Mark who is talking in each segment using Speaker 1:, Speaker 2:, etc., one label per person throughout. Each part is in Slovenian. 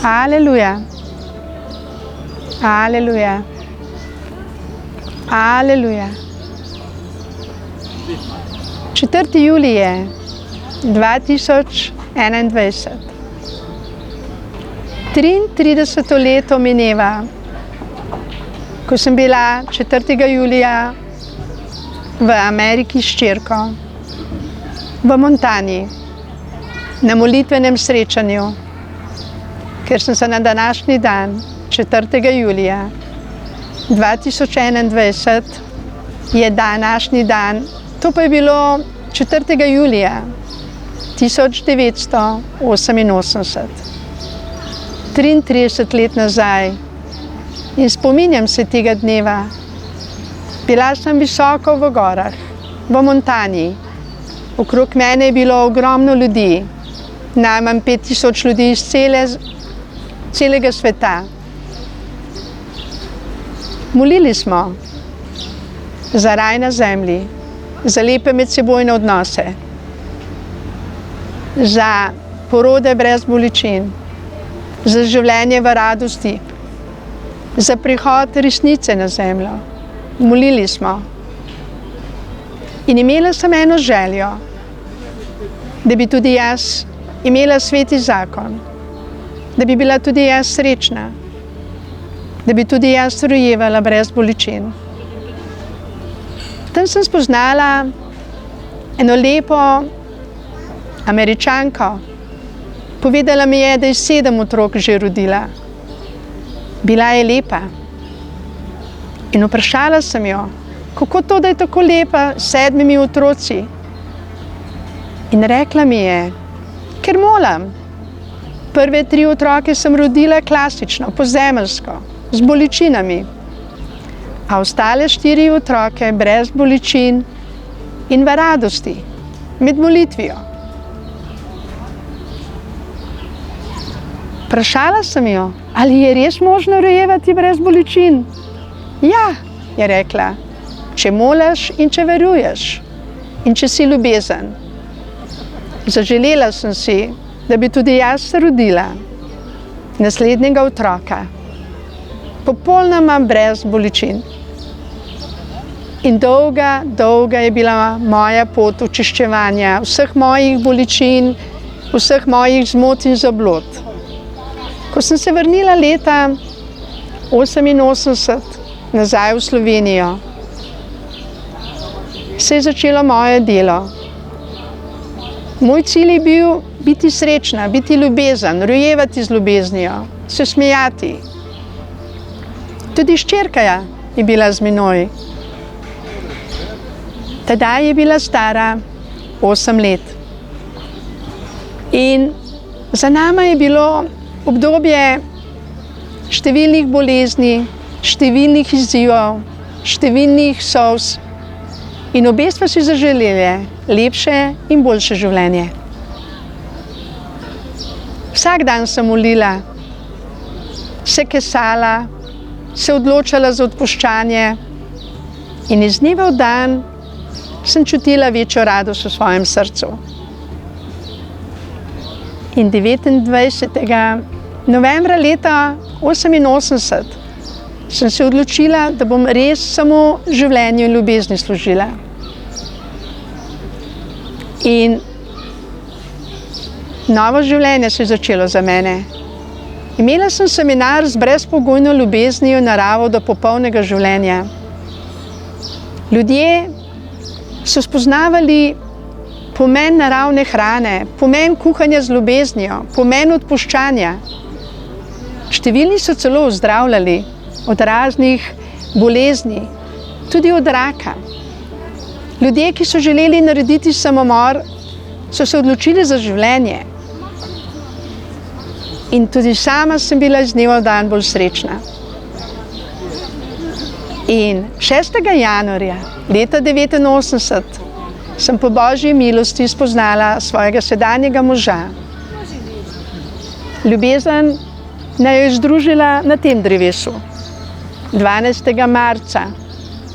Speaker 1: Aleluja. Aleluja. Aleluja. 4. julij 2021. 33. leto mineva, ko sem bila 4. julija v Ameriki s hčerko, v Montani, na molitvenem srečanju, ker sem se na današnji dan, 4. julija 2021, je današnji dan, to pa je bilo 4. julija 1988, 33 let nazaj, in spominjam se tega dneva. Bila sem visoko v gorah, v Montani, okrog mene je bilo ogromno ljudi, najmanj 5000 ljudi iz celega sveta. Molili smo za raj na zemlji, za lepe medsebojne odnose, za porode brez bolečin, za življenje v radosti, za prihod resnice na zemljo. Molili smo. In imela sem eno željo, da bi tudi jaz imela sveti zakon, da bi bila tudi jaz srečna, da bi tudi jaz rojevala brez bolečin. Tam sem spoznala eno lepo Američanko. Povedala mi je, da je 7 otrok že rodila. Bila je lepa. In vprašala sem jo, kako to, da je tako lepa s 7 otroci. In rekla mi je, ker molam. Prve 3 otroke sem rodila klasično, pozemeljsko, z bolečinami. A ostale 4 otroke brez bolečin in v radosti, med molitvijo. Vprašala sem jo, ali je res možno rojevati brez bolečin? Ja, je rekla, če moliš in če veruješ in če si ljubezen. Zaželela sem si, da bi tudi jaz rodila naslednjega otroka, popolnoma brez bolečin. In dolga, dolga je bila moja pot očiščevanja vseh mojih bolečin, vseh mojih zmot in zablod. Ko sem se vrnila leta 1988 nazaj v Slovenijo, se je začelo moje delo. Moj cilj je bil biti srečna, biti ljubezen, rojevati z ljubeznijo, se smejati. Tudi hčerka je bila z menoj. Tedaj je bila stara 8 let. In za nama je bilo obdobje številnih bolezni, številnih izzivov, številnih solz, in obe sva si zaželeli lepše in boljše življenje. Vsak dan sem molila, se kesala, se odločala za odpuščanje in iz dneva v dan sem čutila večjo radost v svojem srcu. In 29. novembra leta 1988 sem se odločila, da bom res samo življenju in ljubezni služila. In novo življenje se je začelo za mene. Imela sem seminar z brezpogojno ljubeznijo naravo do popolnega življenja. Ljudje so spoznavali pomen naravne hrane, pomen kuhanja z ljubeznijo, pomen odpuščanja. Številni so celo ozdravljali od raznih bolezni, tudi od raka. Ljudje, ki so želeli narediti samomor, so se odločili za življenje. In tudi sama sem bila iz dneva v dan bolj srečna. In 6. januarja leta 1989 sem po Božji milosti spoznala svojega sedanjega moža. Ljubezen naju je združila na tem drevesu 12. marca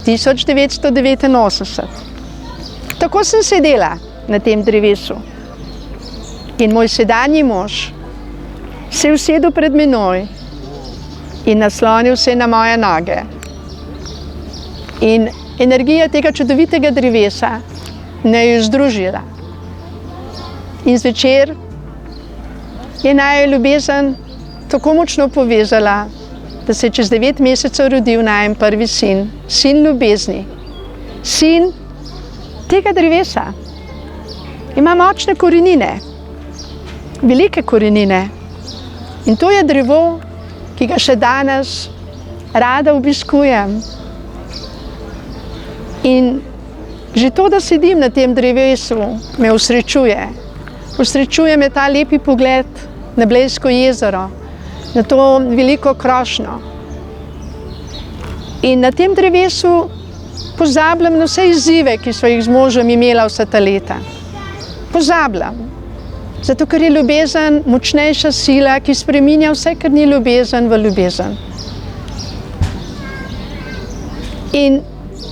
Speaker 1: 1989. Tako sem sedela na tem drevesu in moj sedanji mož se je usedel pred menoj in naslonil se na moje noge. In energija tega čudovitega drevesa me je združila. In zvečer je naju ljubezen tako močno povezala, da se je čez 9 mesecev rodil najen prvi sin, sin ljubezni, sin tega drevesa. Ima močne korenine, velike korenine. In to je drevo, ki ga še danes rada obiskujem. In že to, da sedim na tem drevesu, me usrečuje. Usrečuje me ta lepi pogled na Blejsko jezero, na to veliko krošnjo. In na tem drevesu pozabljam na vse izzive, ki sva jih z možem imela vsa ta leta. Pozabljam. Zato, ker je ljubezen močnejša sila, ki spreminja vse, kar ni ljubezen, v ljubezen. In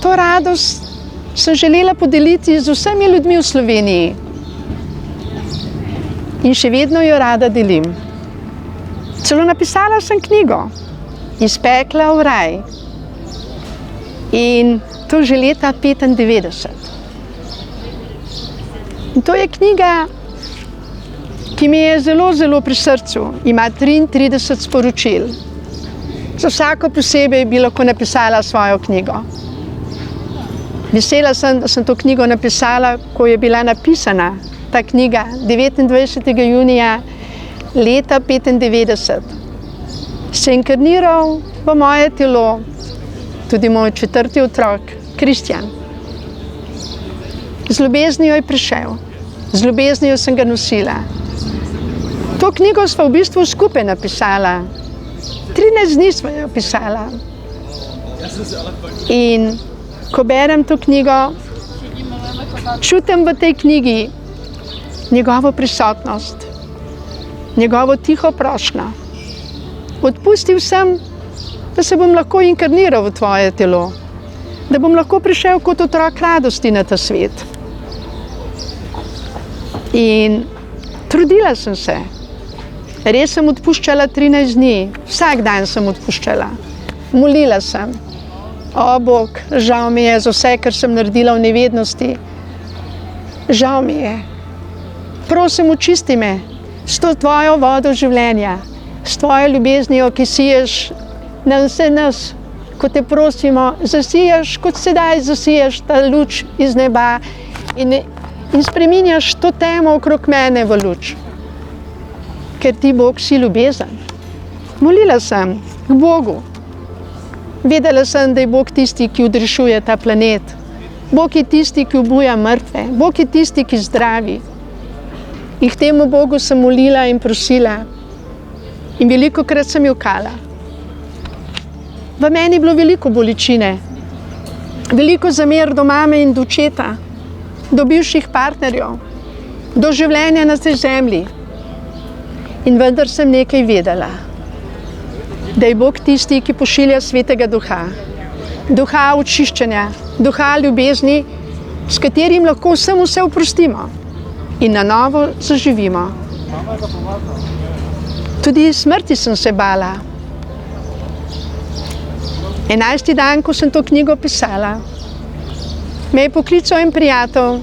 Speaker 1: to radost sem želela podeliti z vsemi ljudmi v Sloveniji. In še vedno jo rada delim. Celo napisala sem knjigo Iz pekla v raj. In to že leta 1995. In to je knjiga, ki mi je zelo, zelo pri srcu. Ima 33 sporočil. Za vsako posebej bi lahko napisala svojo knjigo. Vesela sem, da sem to knjigo napisala, ko je bila napisana ta knjiga 29. junija leta 1995. Se je inkarniral v moje telo tudi moj 4. otrok, Kristjan. Z ljubeznijo je prišel, z ljubeznijo sem ga nosila. To knjigo sva v bistvu skupaj napisala. 13 dni sva jo pisala. In ko berem to knjigo, čutim v tej knjigi njegovo prisotnost, njegovo tiho prošnjo. Odpustil sem, da se bom lahko inkarniral v tvoje telo, da bom lahko prišel kot otrok radosti na ta svet. In trudila sem se. Res sem odpuščala 13 dni, vsak dan sem odpuščala. Molila sem. O Bog, žal mi je za vse, kar sem naredila v nevednosti. Žal mi je. Prosim, očisti me s to tvojo vodo življenja, s tvojo ljubeznijo, ki siješ na vse nas, ko te prosimo, zasiješ, kot sedaj zasiješ ta luč iz neba in spreminjaš to temo okrog mene v luč. Ker ti, Bog, si ljubezen. Molila sem k Bogu. Vedela sem, da je Bog tisti, ki odrešuje ta planet. Bog je tisti, ki obuja mrtve. Bog je tisti, ki zdravi. In k temu Bogu sem molila in prosila. In velikokrat sem jokala. V meni je bilo veliko bolečine. Veliko zamer do mame in do očeta, do bivših partnerjev, do življenja na tej zemlji. In vendar sem nekaj vedela, da je Bog tisti, ki pošilja Svetega Duha, Duha očiščenja, Duha ljubezni, s katerim lahko vsem vse oprostimo in na novo zaživimo. Tudi smrti sem se bala. 11. dan, ko sem to knjigo pisala, me je poklical en prijatelj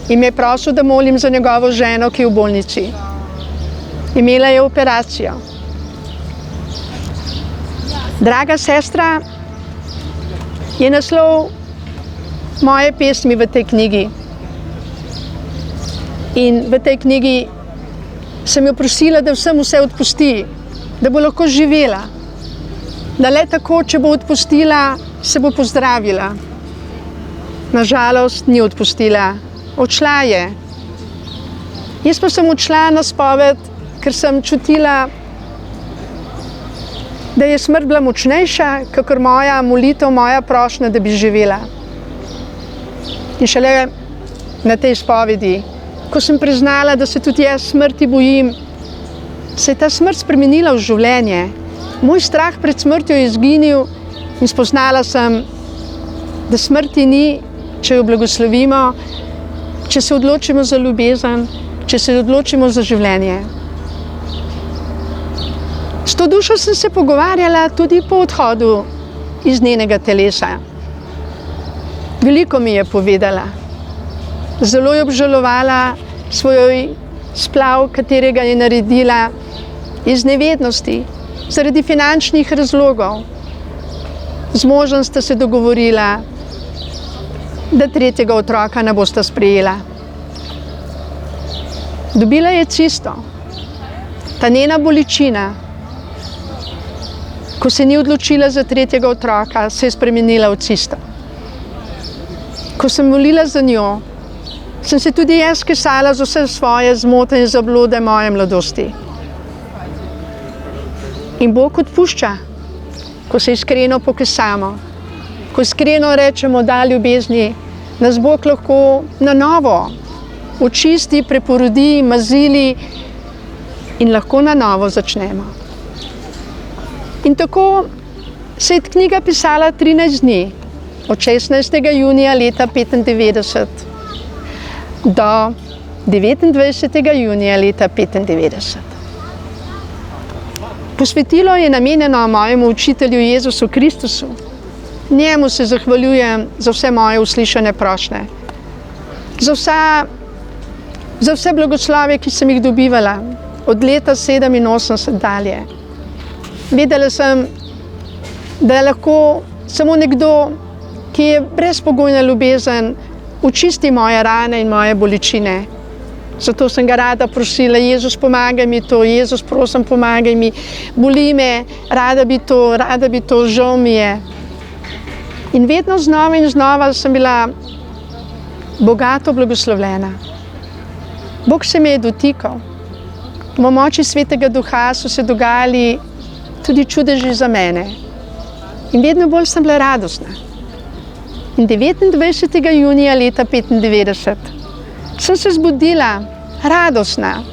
Speaker 1: in me je prosil, da molim za njegovo ženo, ki je v bolnici. Imela je operacijo. Draga sestra, je naslov moje pesmi v tej knjigi. In v tej knjigi sem jo prosila, da vsem vse odpusti, da bo lahko živela. Da le tako, če bo odpustila, se bo pozdravila. Nažalost, ni odpustila. Odšla je. Jaz pa sem odšla na spoved, ker sem čutila, da je smrt bila močnejša, kakor moja molitev, moja prošnja, da bi živela. In šele na tej spovedi, ko sem priznala, da se tudi jaz smrti bojim, se je ta smrt spremenila v življenje. Moj strah pred smrtjo je izginil in spoznala sem, da smrti ni, če jo blagoslovimo, če se odločimo za ljubezen, če se odločimo za življenje. S to dušo sem se pogovarjala tudi po odhodu iz njenega telesa. Veliko mi je povedala. Zelo je obžalovala svoj splav, katerega je naredila iz nevednosti, zaradi finančnih razlogov. Z možem sta se dogovorila, da 3. otroka ne bosta sprejela. Dobila je cisto. Ta njena bolečina, ko se ni odločila za 3. otroka, se je spremenila v cisto. Ko sem molila za njo, sem se tudi jaz kesala za vse svoje zmote in zablode moje mladosti. In Bog odpušča, ko se iskreno pokesamo, ko iskreno rečemo da ljubezni, nas Bog lahko na novo očisti, preporodi, mazili in lahko na novo začnemo. In tako se je knjiga pisala 13 dni, od 16. junija leta 1995 do 29. junija leta 1995. Posvetilo je namenjeno mojemu učitelju Jezusu Kristusu. Njemu se zahvaljujem za vse moje uslišane prošnje, za vse blagoslove, ki sem jih dobivala od leta 87 dalje. Vedela sem, da je lahko samo nekdo, ki je brezpogojna ljubezen, očisti moje rane in moje bolečine. Zato sem ga rada prosila, Jezus, pomagaj mi to, Jezus, prosim, pomagaj mi, boli me, rada bi to, žal mi je. In vedno znova in znova sem bila bogato blagoslovljena. Bog se me je dotikal. V moči Svetega Duha so se dogajali tudi čudeži za mene. In vedno bolj sem bila radostna. In 29. junija leta 1995 sem se zbudila radostna,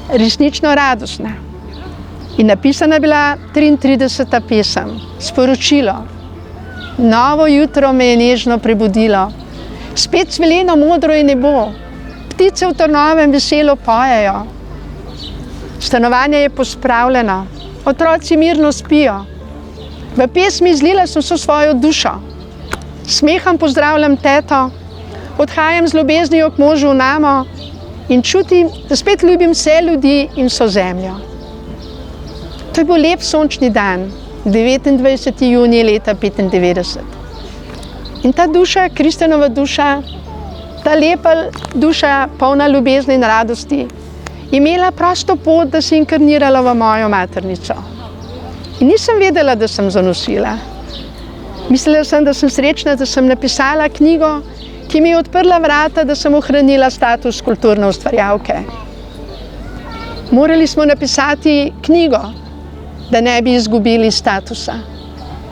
Speaker 1: resnično radostna. In napisana je bila 33. pesem, sporočilo. Novo jutro me je nežno prebudilo. Spet svileno modro je nebo, ptice v trnovem veselo pojejo. Stanovanje je pospravljeno, otroci mirno spijo. V pesmi zlila sem vso svojo dušo. Smehom pozdravljam teto, odhajam z ljubeznijo k možu v namo in čutim, da spet ljubim vse ljudi in vso zemljo. To je bil lep sončni dan, 29. junij leta 1995. In ta duša, Kristijanova duša, ta lepa duša, polna ljubezni in radosti, je imela prosto pot, da se je inkarnirala v mojo maternico. In nisem vedela, da sem zanosila. Mislila sem, da sem srečna, da sem napisala knjigo, ki mi je odprla vrata, da sem ohranila status kulturne ustvarjalke. Morali smo napisati knjigo, da ne bi izgubili statusa.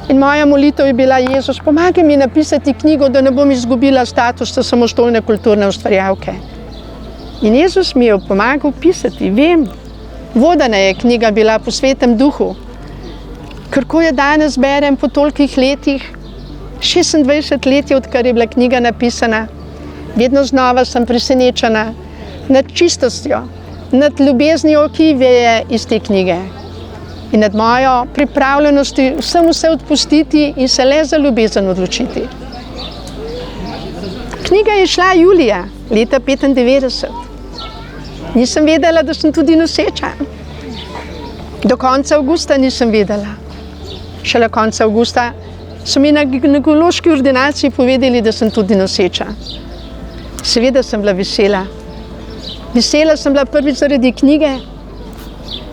Speaker 1: In moja molitev je bila, Jezus, pomagaj mi napisati knjigo, da ne bom izgubila statusa samostojne kulturne ustvarjalke. In Jezus mi je pomagal pisati, vem, vodena je knjiga bila po Svetem Duhu. Ker ko je danes berem po tolikih letih, 26 let je, odkar je bila knjiga napisana, vedno znova sem presenečena nad čistostjo, nad ljubeznijo, ki veje iz te knjige. In nad mojo pripravljenosti vse odpustiti in se le za ljubezen odločiti. Knjiga je šla julija leta 1995. Nisem vedela, da sem tudi noseča. Do konca avgusta nisem vedela. Šele konca avgusta so mi na ginekološki ordinaciji povedali, da sem tudi noseča. Seveda sem bila vesela. Vesela sem bila prvič zaradi knjige,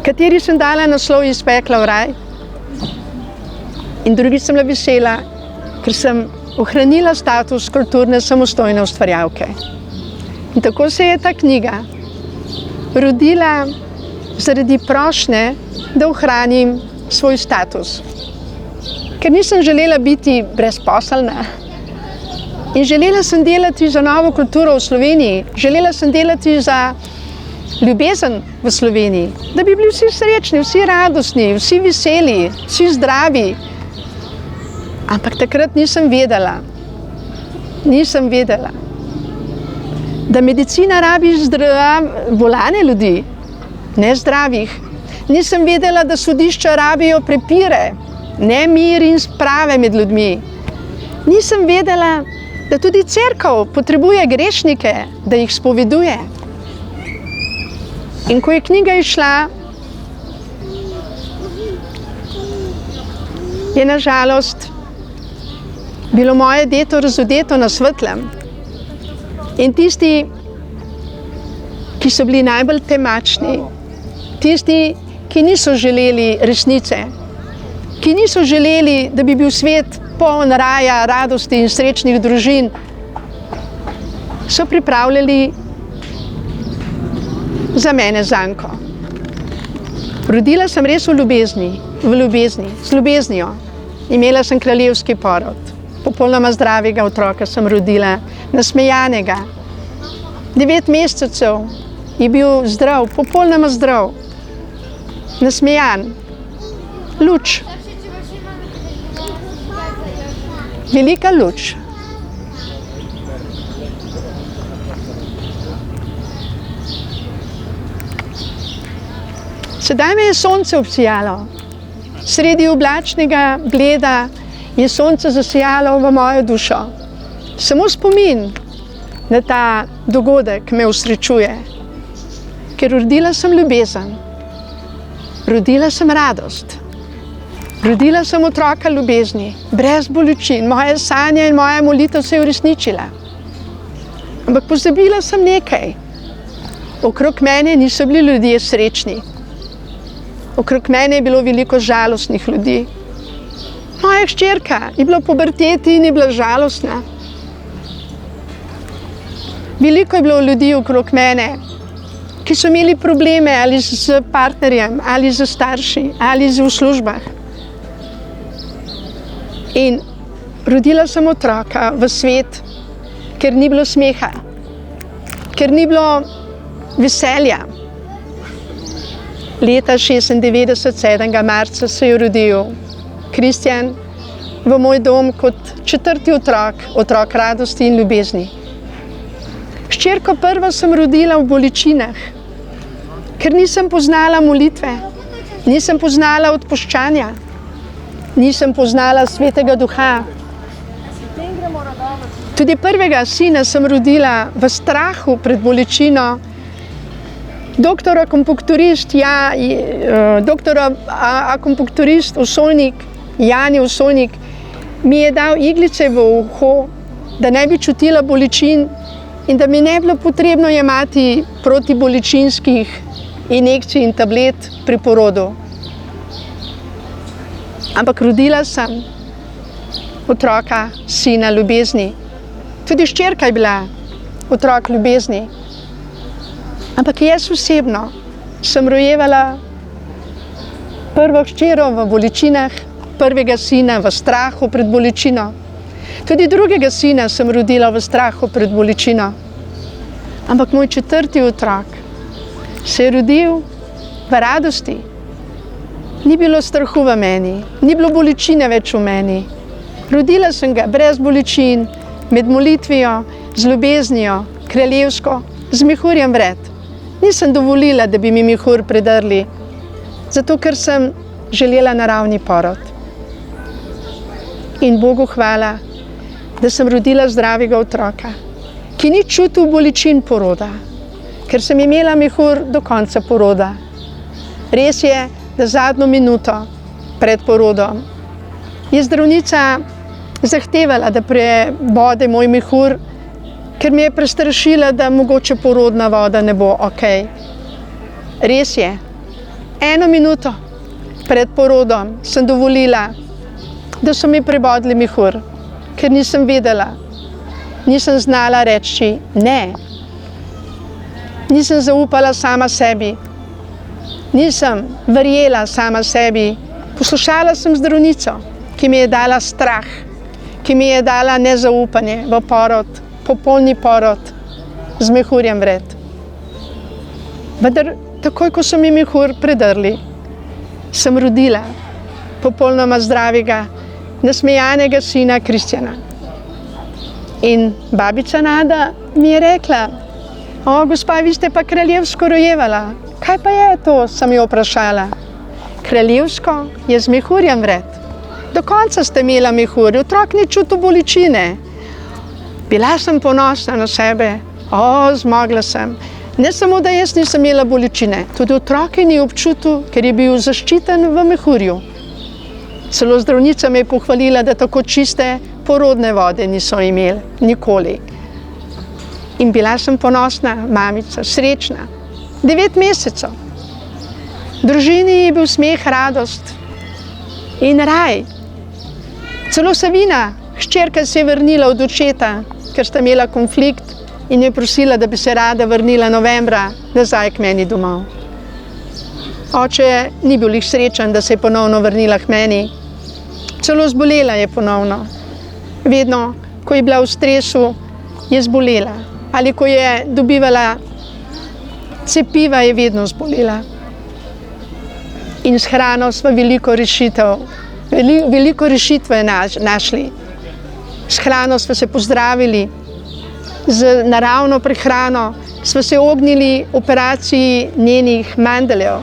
Speaker 1: kateri sem dala naslov Iz pekla v raj. In drugič sem bila vesela, ker sem ohranila status kulturne samostojne ustvarjalke. In tako se je ta knjiga rodila zaradi prošnje, da ohranim svoj status. Ker nisem želela biti brezposelna. In želela sem delati za novo kulturo v Sloveniji. Želela sem delati za ljubezen v Sloveniji. Da bi bili vsi srečni, vsi radostni, vsi veseli, vsi zdravi. Ampak takrat nisem vedela, da medicina rabi bolane ljudi, ne zdravih. Nisem vedela, da sodišča rabijo prepire, ne mir in sprave med ljudmi. Nisem vedela, da tudi cerkev potrebuje grešnike, da jih spoveduje. In ko je knjiga izšla, je na žalost bilo moje deto razodeto na svetlem. In tisti, ki so bili najbolj temačni, tisti, ki niso želeli resnice, ki niso želeli, da bi bil svet poln raja, radosti in srečnih družin, so pripravljali za mene zanko. Rodila sem res v ljubezni, z ljubeznijo. Imela sem kraljevski porod. Popolnoma zdravega otroka sem rodila, nasmejanega. 9 mesecev je bil zdrav, popolnoma zdrav. Nasmejan, luč, velika luč. Sedaj me je sonce obsijalo. Sredi oblačnega bleda je sonce zasijalo v mojo dušo. Samo spomin na ta dogodek me usrečuje, ker rodila sem ljubezen. Rodila sem radost, rodila sem otroka ljubezni, brez bolečin, moje sanje in moja molitev se je uresničila. Ampak pozabila sem nekaj. Okrog mene niso bili ljudje srečni. Okrog mene je bilo veliko žalostnih ljudi. Moja hčerka je bila v puberteti in je bila žalostna. Veliko je bilo ljudi okrog mene, ki so imeli probleme ali z partnerjem, ali z starši, ali v službah. In rodila sem otroka v svet, ker ni bilo smeha, ker ni bilo veselja. Leta 96, 7. marca se je rodil Kristjan v moj dom kot 4. otrok radosti in ljubezni. Hčerko prvo sem rodila v bolečinah, ker nisem poznala molitve, nisem poznala odpuščanja, nisem poznala Svetega Duha. Tudi prvega sina sem rodila v strahu pred bolečino. Doktor akupunkturist, Usolnik, Jani Usolnik, mi je dal iglice v uho, da ne bi čutila bolečin in da mi ne bi bilo potrebno jemati protibolečinskih injekcij in tablet pri porodu. Ampak rodila sem otroka, sina ljubezni. Tudi hčerka je bila otrok ljubezni. Ampak jaz osebno sem rojevala prvo hčero v bolečinah, prvega sina v strahu pred bolečino. Tudi drugega sina sem rodila v strahu pred bolečino. Ampak moj 4. otrok se je rodil v radosti. Ni bilo strahu v meni, ni bilo bolečine več v meni. Rodila sem ga brez bolečin, med molitvijo, z ljubeznijo, kraljevsko, z mehurjem vred. Nisem dovolila, da bi mi mehur predrli, zato ker sem želela naravni porod. In Bogu hvala, da sem rodila zdravega otroka, ki ni čutil bolečin poroda, ker sem imela mehur do konca poroda. Res je, da zadnjo minuto pred porodom je zdravnica zahtevala, da prebode moj mehur, ker mi je prestrašila, da mogoče porodna voda ne bo okej. Res je, 1 minuto pred porodom sem dovolila, da so mi prebodli mehur, ker nisem vedela, nisem znala reči ne. Nisem zaupala sama sebi, nisem verjela sama sebi. Poslušala sem zdravnico, ki mi je dala strah, ki mi je dala nezaupanje v porod, popolni porod z mehurjem vred. Vendar takoj, ko so mi mehur predrli, sem rodila popolnoma zdravega, nasmejanega sina Kristjana. In babica Nada mi je rekla: "O, gospa, vi ste pa kraljevsko rojevala." "Kaj pa je to?" sem jo vprašala. Kraljevsko je z mehurjem vred. Do konca ste imela mehurje, otrok ni čutil bolečine. Bila sem ponosna na sebe, zmogla sem. Ne samo, da jaz nisem imela bolečine, tudi otrok ni občutil, ker je bil zaščiten v mehurju. Celo zdravnica me je pohvalila, da tako čiste porodne vode niso imeli, nikoli. In bila sem ponosna, mamica, srečna. 9 mesecev. V družini je bil smeh, radost in raj. Celo Savina, hčerka, se je vrnila od očeta, ker sta imela konflikt in je prosila, da bi se rada vrnila novembra nazaj k meni domov. Oče ni bil lih srečen, da se je ponovno vrnila k meni. Celo zbolela je ponovno. Vedno, ko je bila v stresu, je zbolela. Ali ko je dobivala cepiva, je vedno zbolela. In s hrano smo veliko rešitve našli. S hrano smo se pozdravili, z naravno prehrano smo se ognili operaciji njenih mandeljev.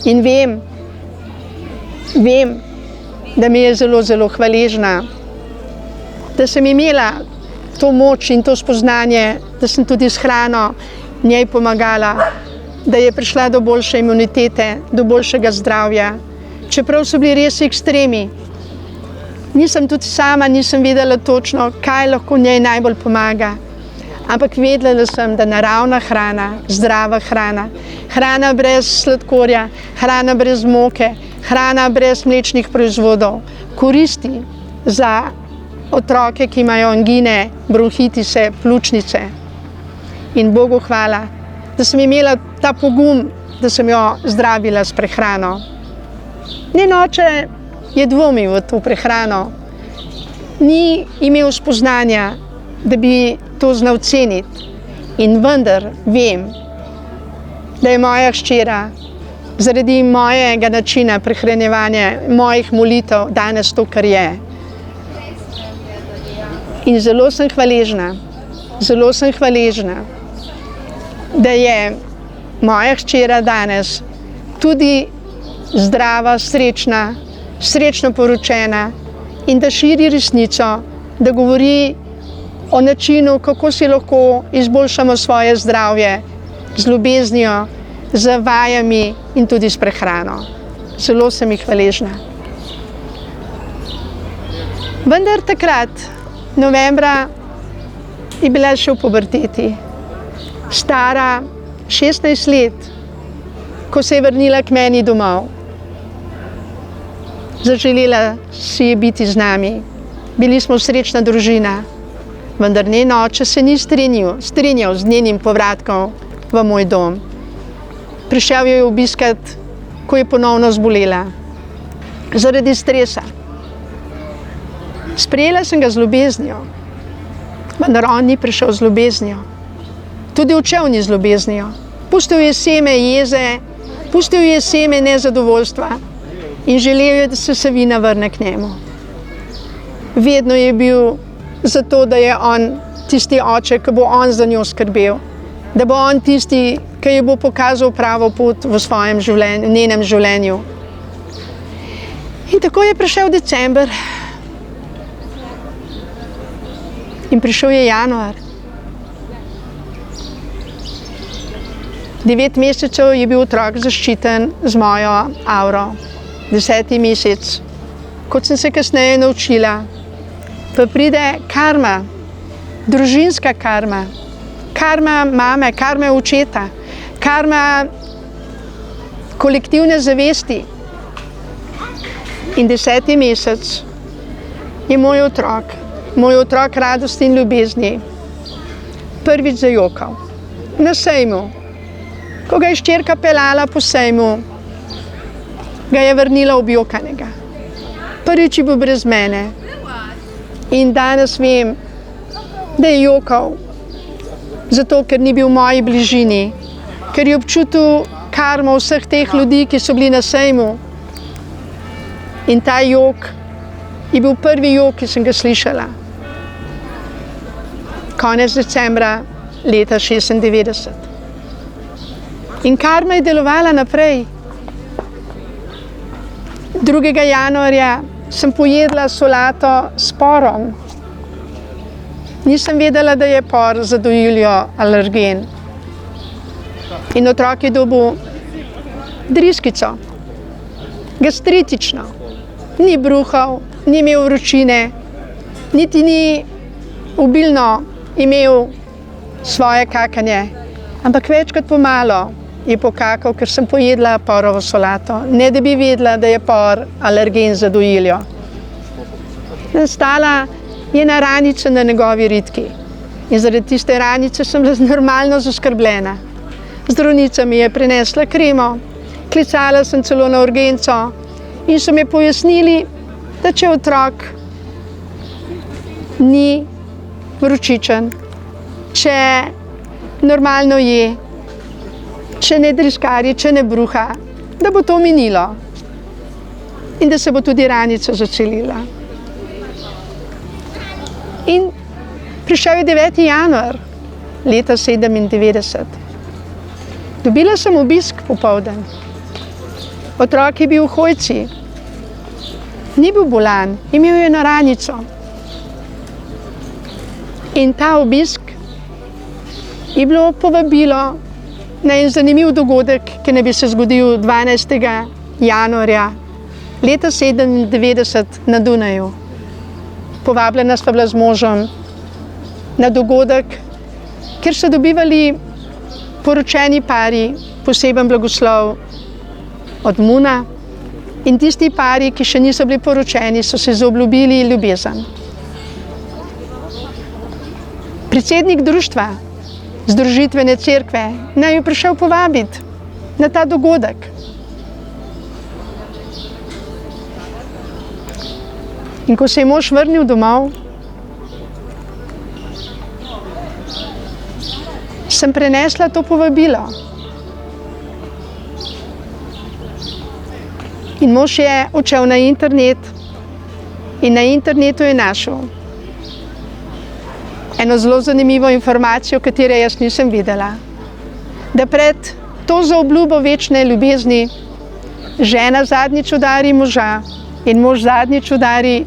Speaker 1: In vem, da mi je zelo, zelo hvaležna, da sem imela to moč in to spoznanje, da sem tudi s hrano njej pomagala, da je prišla do boljše imunitete, do boljšega zdravja. Čeprav so bili res ekstremi, nisem vedela točno, kaj lahko njej najbolj pomaga. Ampak vedela sem, da naravna hrana, zdrava hrana, hrana brez sladkorja, hrana brez moke, hrana brez mlečnih proizvodov koristi za otroke, ki imajo angine, bronhitise, pljučnice. In Bogu hvala, da sem imela ta pogum, da sem jo zdravila s prehrano. Njen oče je dvomil v to prehrano, ni imel spoznanja, da bi to znal ceniti. In vendar vem, da je moja hčera zaradi mojega načina prehranjevanja, mojih molitev danes to, kar je. In zelo sem hvaležna, da je moja hčera danes tudi zdrava, srečna, srečno poročena in da širi resnico, da govori o načinu, kako si lahko izboljšamo svoje zdravje z ljubeznijo, z vajami in tudi s prehrano. Zelo sem ji hvaležna. Vendar takrat, novembra, je bila še v puberteti, stara 16 let, ko se je vrnila k meni domov. Zaželela si je biti z nami. Bili smo srečna družina, vendar njen oče se ni strinjal z njenim povratkom v moj dom. Prišel jo je obiskat, ko je ponovno zbolela, zaradi stresa. Sprejela sem ga z ljubeznijo, vendar on ni prišel z ljubeznijo. Tudi odšel ni z ljubeznijo. Pustil je seme jeze, pustil je seme nezadovoljstva in želel je, da se Savina vrne k njemu. Vedno je bil zato, da je on tisti oče, ki bo on za njo skrbel, da bo on tisti, ki ji bo pokazal pravo pot v svojem življenju, v njenem življenju. In tako je prišel december in prišel je januar. 9 mesecev je bil otrok zaščiten z mojo avro. 10. mesec, kot sem se kasneje naučila, pa pride karma, družinska karma, karma mame, karma očeta, karma kolektivne zavesti. In 10. mesec je moj otrok radosti in ljubezni, prvič zajokal na sejmu. Ko ga je hčerka peljala po sejmu, ga je vrnila objokanega. Prvič je bil brez mene. In danes vem, da je jokal, zato ker ni bil v moji bližini, ker je občutil karmo vseh teh ljudi, ki so bili na sejmu. In ta jok je bil prvi jok, ki sem ga slišala. Konec decembra leta 96. In karma je delovala naprej. 2. januarja sem pojedla solato s porom. Nisem vedela, da je por za dojiljo alergen. In otrok je dobil driskico, gastritično. Ni bruhal, ni imel vročine, niti ni obilno imel svoje kakanje, ampak večkrat pomalo je pokakal, ker sem pojedla porovo solato, ne da bi vedela, da je por alergen za dojiljo. Nastala je ena ranica na njegovi ritki in zaradi tiste ranice sem bila normalno zaskrbljena. Zdravnica mi je prinesla kremo, klicala sem celo na urgenco in so mi pojasnili, da če otrok ni vročičen, če normalno je, če ne driskari, če ne bruha, da bo to minilo in da se bo tudi ranica zacelila. In prišel je 9. januar leta 1997. Dobila sem obisk popoldan. Otrok je bil v Hojci, ni bil bolan, imel je eno ranico. In ta obisk je bilo povabilo na en zanimiv dogodek, ki naj bi se zgodil 12. januarja leta 1997 na Dunaju. Povabljena sva bila z možem na dogodek, kjer so dobivali poročeni pari poseben blagoslov od Muna in tisti pari, ki še niso bili poročeni, so se zaobljubili ljubezen. Predsednik društva Združitvene cerkve naj je prišel povabiti na ta dogodek. In ko se je mož vrnil domov, sem prenesla to povabilo. In mož je odšel na internet in na internetu je našel eno zelo zanimivo informacijo, katere jaz nisem videla. Da pred to zaobljubo večne ljubezni žena zadnjič udari moža in mož zadnjič udari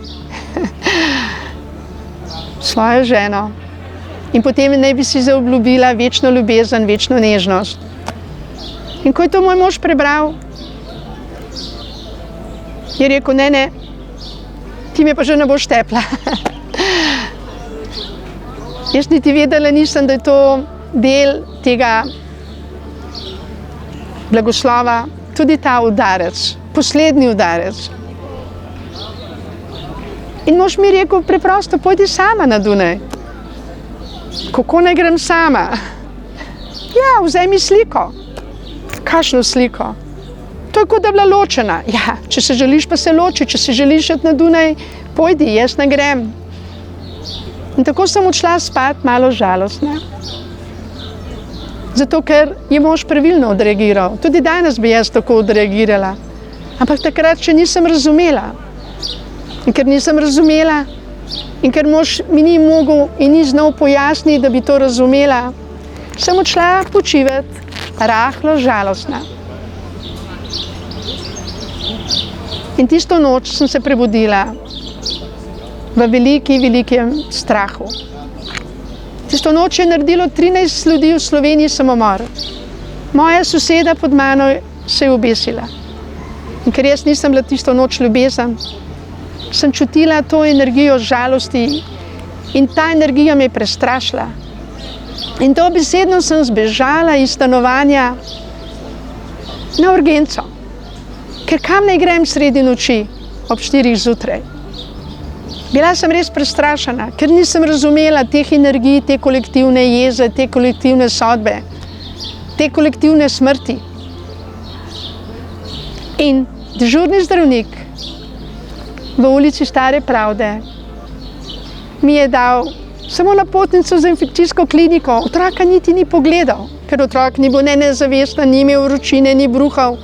Speaker 1: svojo ženo. In potem naj bi si zaobljubila večno ljubezen, večno nežnost. In ko je to moj mož prebral, je rekel, ne, ti me pa že ne boš tepla. Jaz niti vedela nisem, da je to del tega blagoslova, tudi ta udarec, poslednji udarec. In mož mi je rekel, preprosto, pojdi sama na Dunaj. Kako naj grem sama? Ja, vzemi sliko. Kakšno sliko? To je kot da bila ločena. Ja, če se želiš, pa se loči, če se želiš iti na Dunaj, pojdi, jaz ne grem. In tako sem odšla spat malo žalostna. Zato, ker je mož pravilno odreagiral. Tudi danes bi jaz tako odreagirala. Ampak takrat še nisem razumela. In ker nisem razumela, in ker mož mi ni mogel in ni znal pojasniti, da bi to razumela, sem odšla počivati, rahlo žalostna. In tisto noč sem se prebudila v velikem strahu. Tisto noč je naredilo 13 ljudi v Sloveniji samomor. Moja soseda pod mano se je obesila. In ker jaz nisem bila tisto noč ljubezen, sem čutila to energijo žalosti in ta energija me je prestrašila. In dobesedno sem zbežala iz stanovanja na urgenco. Ker kam naj grem sredi noči ob 4 zjutraj? Bila sem res prestrašena, ker nisem razumela teh energij, te kolektivne jeze, te kolektivne sodbe, te kolektivne smrti. In dežurni zdravnik v ulici Stare Pravde mi je dal samo napotnico za infekcijsko kliniko. Otroka niti ni pogledal, ker otrok ni bil ne nezavesten, ni imel vročine, ni bruhal.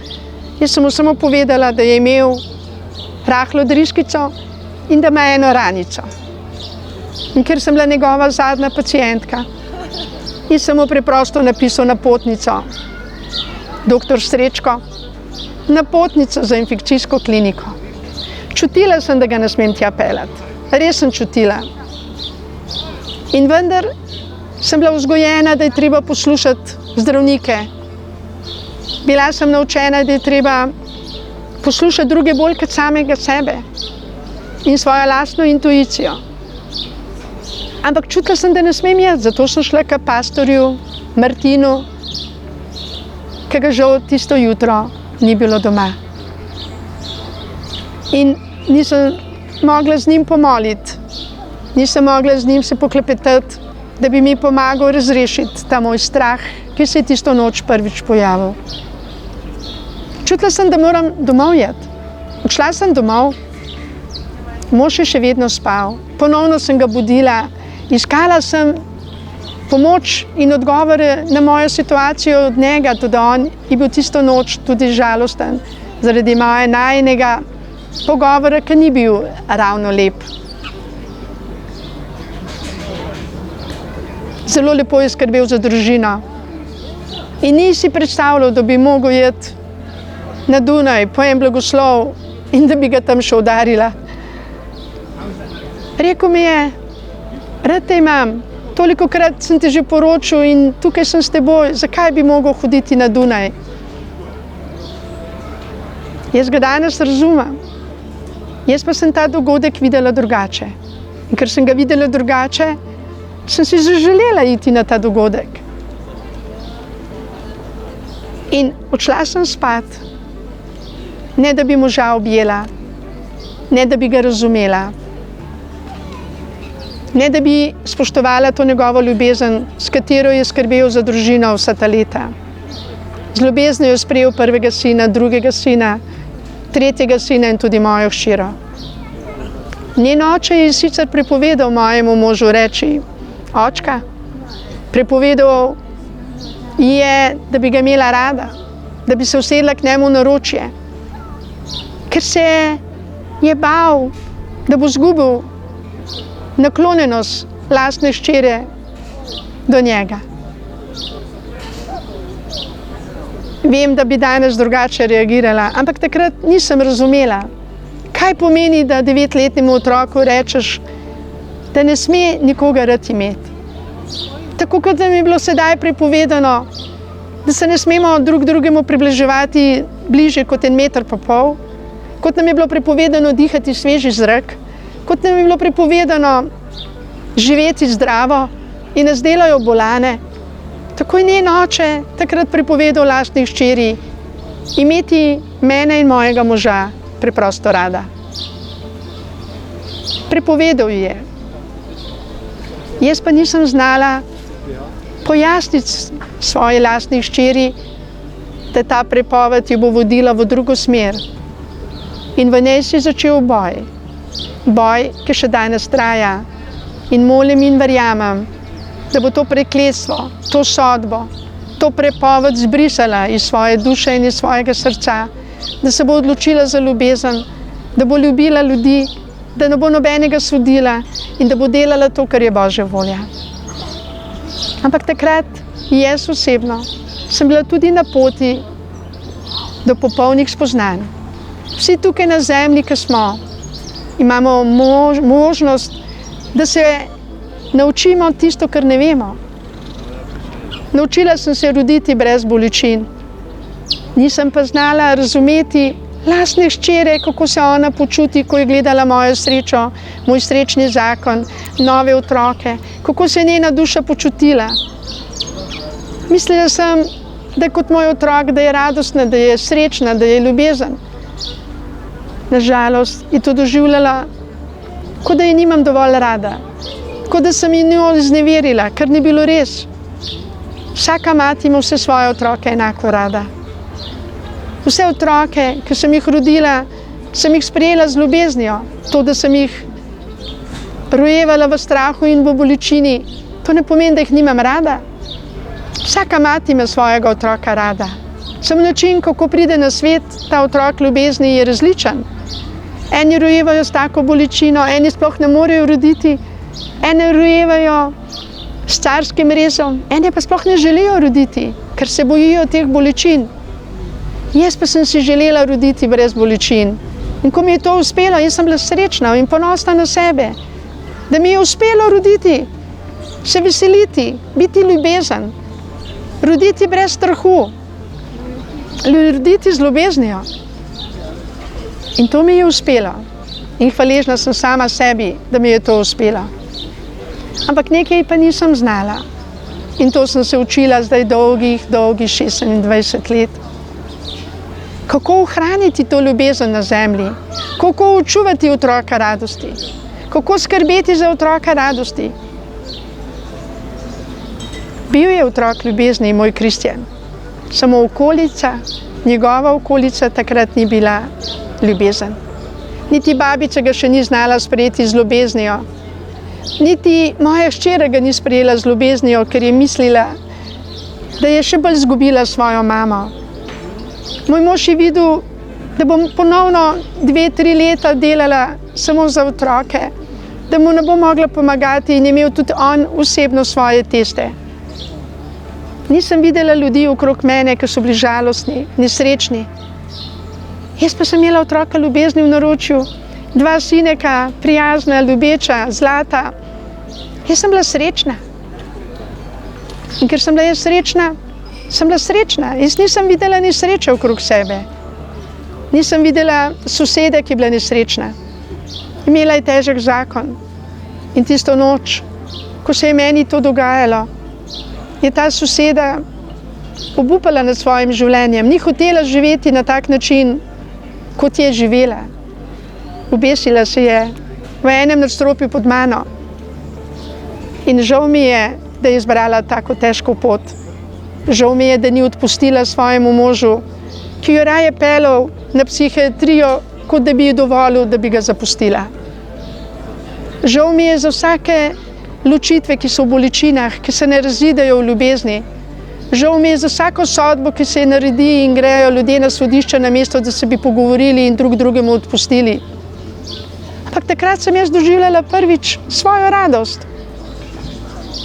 Speaker 1: Jaz sem mu samo povedala, da je imel rahlo driskico in da ima eno ranico. In ker sem bila njegova zadnja pacientka, in sem mu preprosto napisal napotnico. Doktor Srečko, napotnico za infekcijsko kliniko. Čutila sem, da ga ne smem tja peljati. Res sem čutila. In vendar sem bila vzgojena, da je treba poslušati zdravnike. Bila sem naučena, da je treba poslušati druge bolj kot samega sebe in svojo lastno intuicijo. Ampak čutila sem, da ne smem jeti, zato sem šla k pastorju Martinu, ki ga žal tisto jutro ni bilo doma. In nisem mogla z njim pomoliti, nisem mogla z njim se poklepetati, da bi mi pomagal razrešiti ta moj strah, ki se je tisto noč prvič pojavil. Čutila sem, da moram domov jeti. Odšla sem domov, mož je še vedno spal. Ponovno sem ga budila, iskala sem pomoč in odgovore na mojo situacijo od njega, tudi on je bil tisto noč tudi žalosten zaradi moje najinega pogovora, ki ni bil ravno lep. Zelo lepo je skrbel za družino in ni si predstavljal, da bi mogel iti na Dunaj po en blagoslov in da bi ga tam še udarila. Rekel mi je, rad te imam, tolikokrat sem te že poročil in tukaj sem s teboj, zakaj bi mogel hoditi na Dunaj? Jaz ga danes razumem. Jaz pa sem ta dogodek videla drugače. In ker sem ga videla drugače, sem si zaželela iti na ta dogodek. In odšla sem spat, ne da bi moža objela, ne da bi ga razumela, ne da bi spoštovala to njegovo ljubezen, s katero je skrbel za družino vsa ta leta. Z ljubeznijo je sprejel prvega sina, drugega sina, tretjega sina in tudi mojo hčero. Njen oče je sicer prepovedal mojemu možu reči očka, prepovedal je, da bi ga imela rada, da bi se usedla k njemu na naročje, ker se je bal, da bo izgubil naklonjenost lastne hčere do njega. Vem, da bi danes drugače reagirala, ampak takrat nisem razumela, kaj pomeni, da 9-letnemu otroku rečeš, da ne sme nikoga rad imeti. Tako kot nam je bilo sedaj prepovedano, da se ne smemo drug drugemu približevati bliže kot 1,5 metra, kot nam je bilo prepovedano dihati sveži zrak, kot nam je bilo prepovedano živeti zdravo in nas delajo bolane. Tako je njen oče takrat prepovedal lastni hčeri imeti mene in mojega moža preprosto rada. Prepovedal je. Jaz pa nisem znala pojasniti svoji lastni hčeri, da ta prepoved jo bo vodila v drugo smer. In v njej si začel boj. Boj, ki še danes traja. In molim in verjamem, da bo to prekletstvo, to sodbo, to prepoved zbrisala iz svoje duše in iz svojega srca, da se bo odločila za ljubezen, da bo ljubila ljudi, da ne bo nobenega sodila in da bo delala to, kar je Božja volja. Ampak takrat, jaz osebno, sem bila tudi na poti do popolnih spoznanj. Vsi tukaj na zemlji, ki smo, imamo možnost, da se naučimo tisto, kar ne vemo. Naučila sem se roditi brez bolečin. Nisem pa znala razumeti lastne hčere, kako se ona počuti, ko je gledala mojo srečo, moj srečni zakon, nove otroke, kako se je njena duša počutila. Mislila sem, da je kot moj otrok, da je radostna, da je srečna, da je ljubezen. Nažalost je to doživljala, kot da je nimam dovolj rada, kot da sem ji njo izneverila, kar ni bilo res. Vsaka mati ima vse svoje otroke enako rada. Vse otroke, ki sem jih rodila, sem jih sprejela z ljubeznijo. To, da sem jih rojevala v strahu in v bolečini, to ne pomeni, da jih nimam rada. Vsaka mati ima svojega otroka rada. Samo način, kako pride na svet ta otrok ljubezni, je različen. Eni rojevajo s tako bolečino, eni sploh ne morejo roditi, eni rojevajo s carskim rezom, eni pa sploh ne želijo roditi, ker se bojijo teh bolečin. Jaz pa sem si želela roditi brez bolečin In ko mi je to uspelo, jaz sem bila srečna in ponosna na sebe, da mi je uspelo roditi, se veseliti, biti ljubezen, roditi brez strahu, roditi z ljubeznijo. In to mi je uspelo. In hvaležna sem sama sebi, da mi je to uspelo. Ampak nekaj pa nisem znala. In to sem se učila zdaj dolgih 26 let. Kako ohraniti to ljubezen na zemlji? Kako učuvati otroka radosti? Kako skrbeti za otroka radosti? Bil je otrok ljubezni, moj Kristjan. Samo okolica, njegova okolica takrat ni bila ljubezen. Niti babica ga še ni znala sprejeti z ljubeznijo. Niti moja hčera ga ni sprejela z ljubeznijo, ker je mislila, da je še bolj izgubila svojo mamo. Moj mož je videl, da bom ponovno 2-3 leta delala samo za otroke, da mu ne bo mogla pomagati in je imel tudi on osebno svoje teste. Nisem videla ljudi okrog mene, ki so bili žalostni, nesrečni. Jaz pa sem imela otroka ljubezni v naročju, 2 sineka, prijazna, ljubeča, zlata. Jaz sem bila srečna. In ker sem bila jaz srečna, sem bila srečna. Jaz nisem videla nesreče okrog sebe. Nisem videla sosede, ki je bila nesrečna. Imela je težek zakon. In tisto noč, ko se je meni to dogajalo, je ta soseda obupala nad svojim življenjem. Ni hotela živeti na tak način, kot je živela. Obesila se je v enem nadstropju pod mano. In žal mi je, da je izbrala tako težko pot. Žal mi je, da ni odpustila svojemu možu, ki jo raje pelal na psihiatrijo, kot da bi ji dovolil, da bi ga zapustila. Žal mi je za vsake ločitve, ki so v bolečinah, ki se ne razidejo v ljubezni. Žal mi je za vsako sodbo, ki se naredi in grejo ljudje na sodišče, namesto da se bi pogovorili in drug drugemu odpustili. Ampak takrat sem jaz doživljala prvič svojo radost.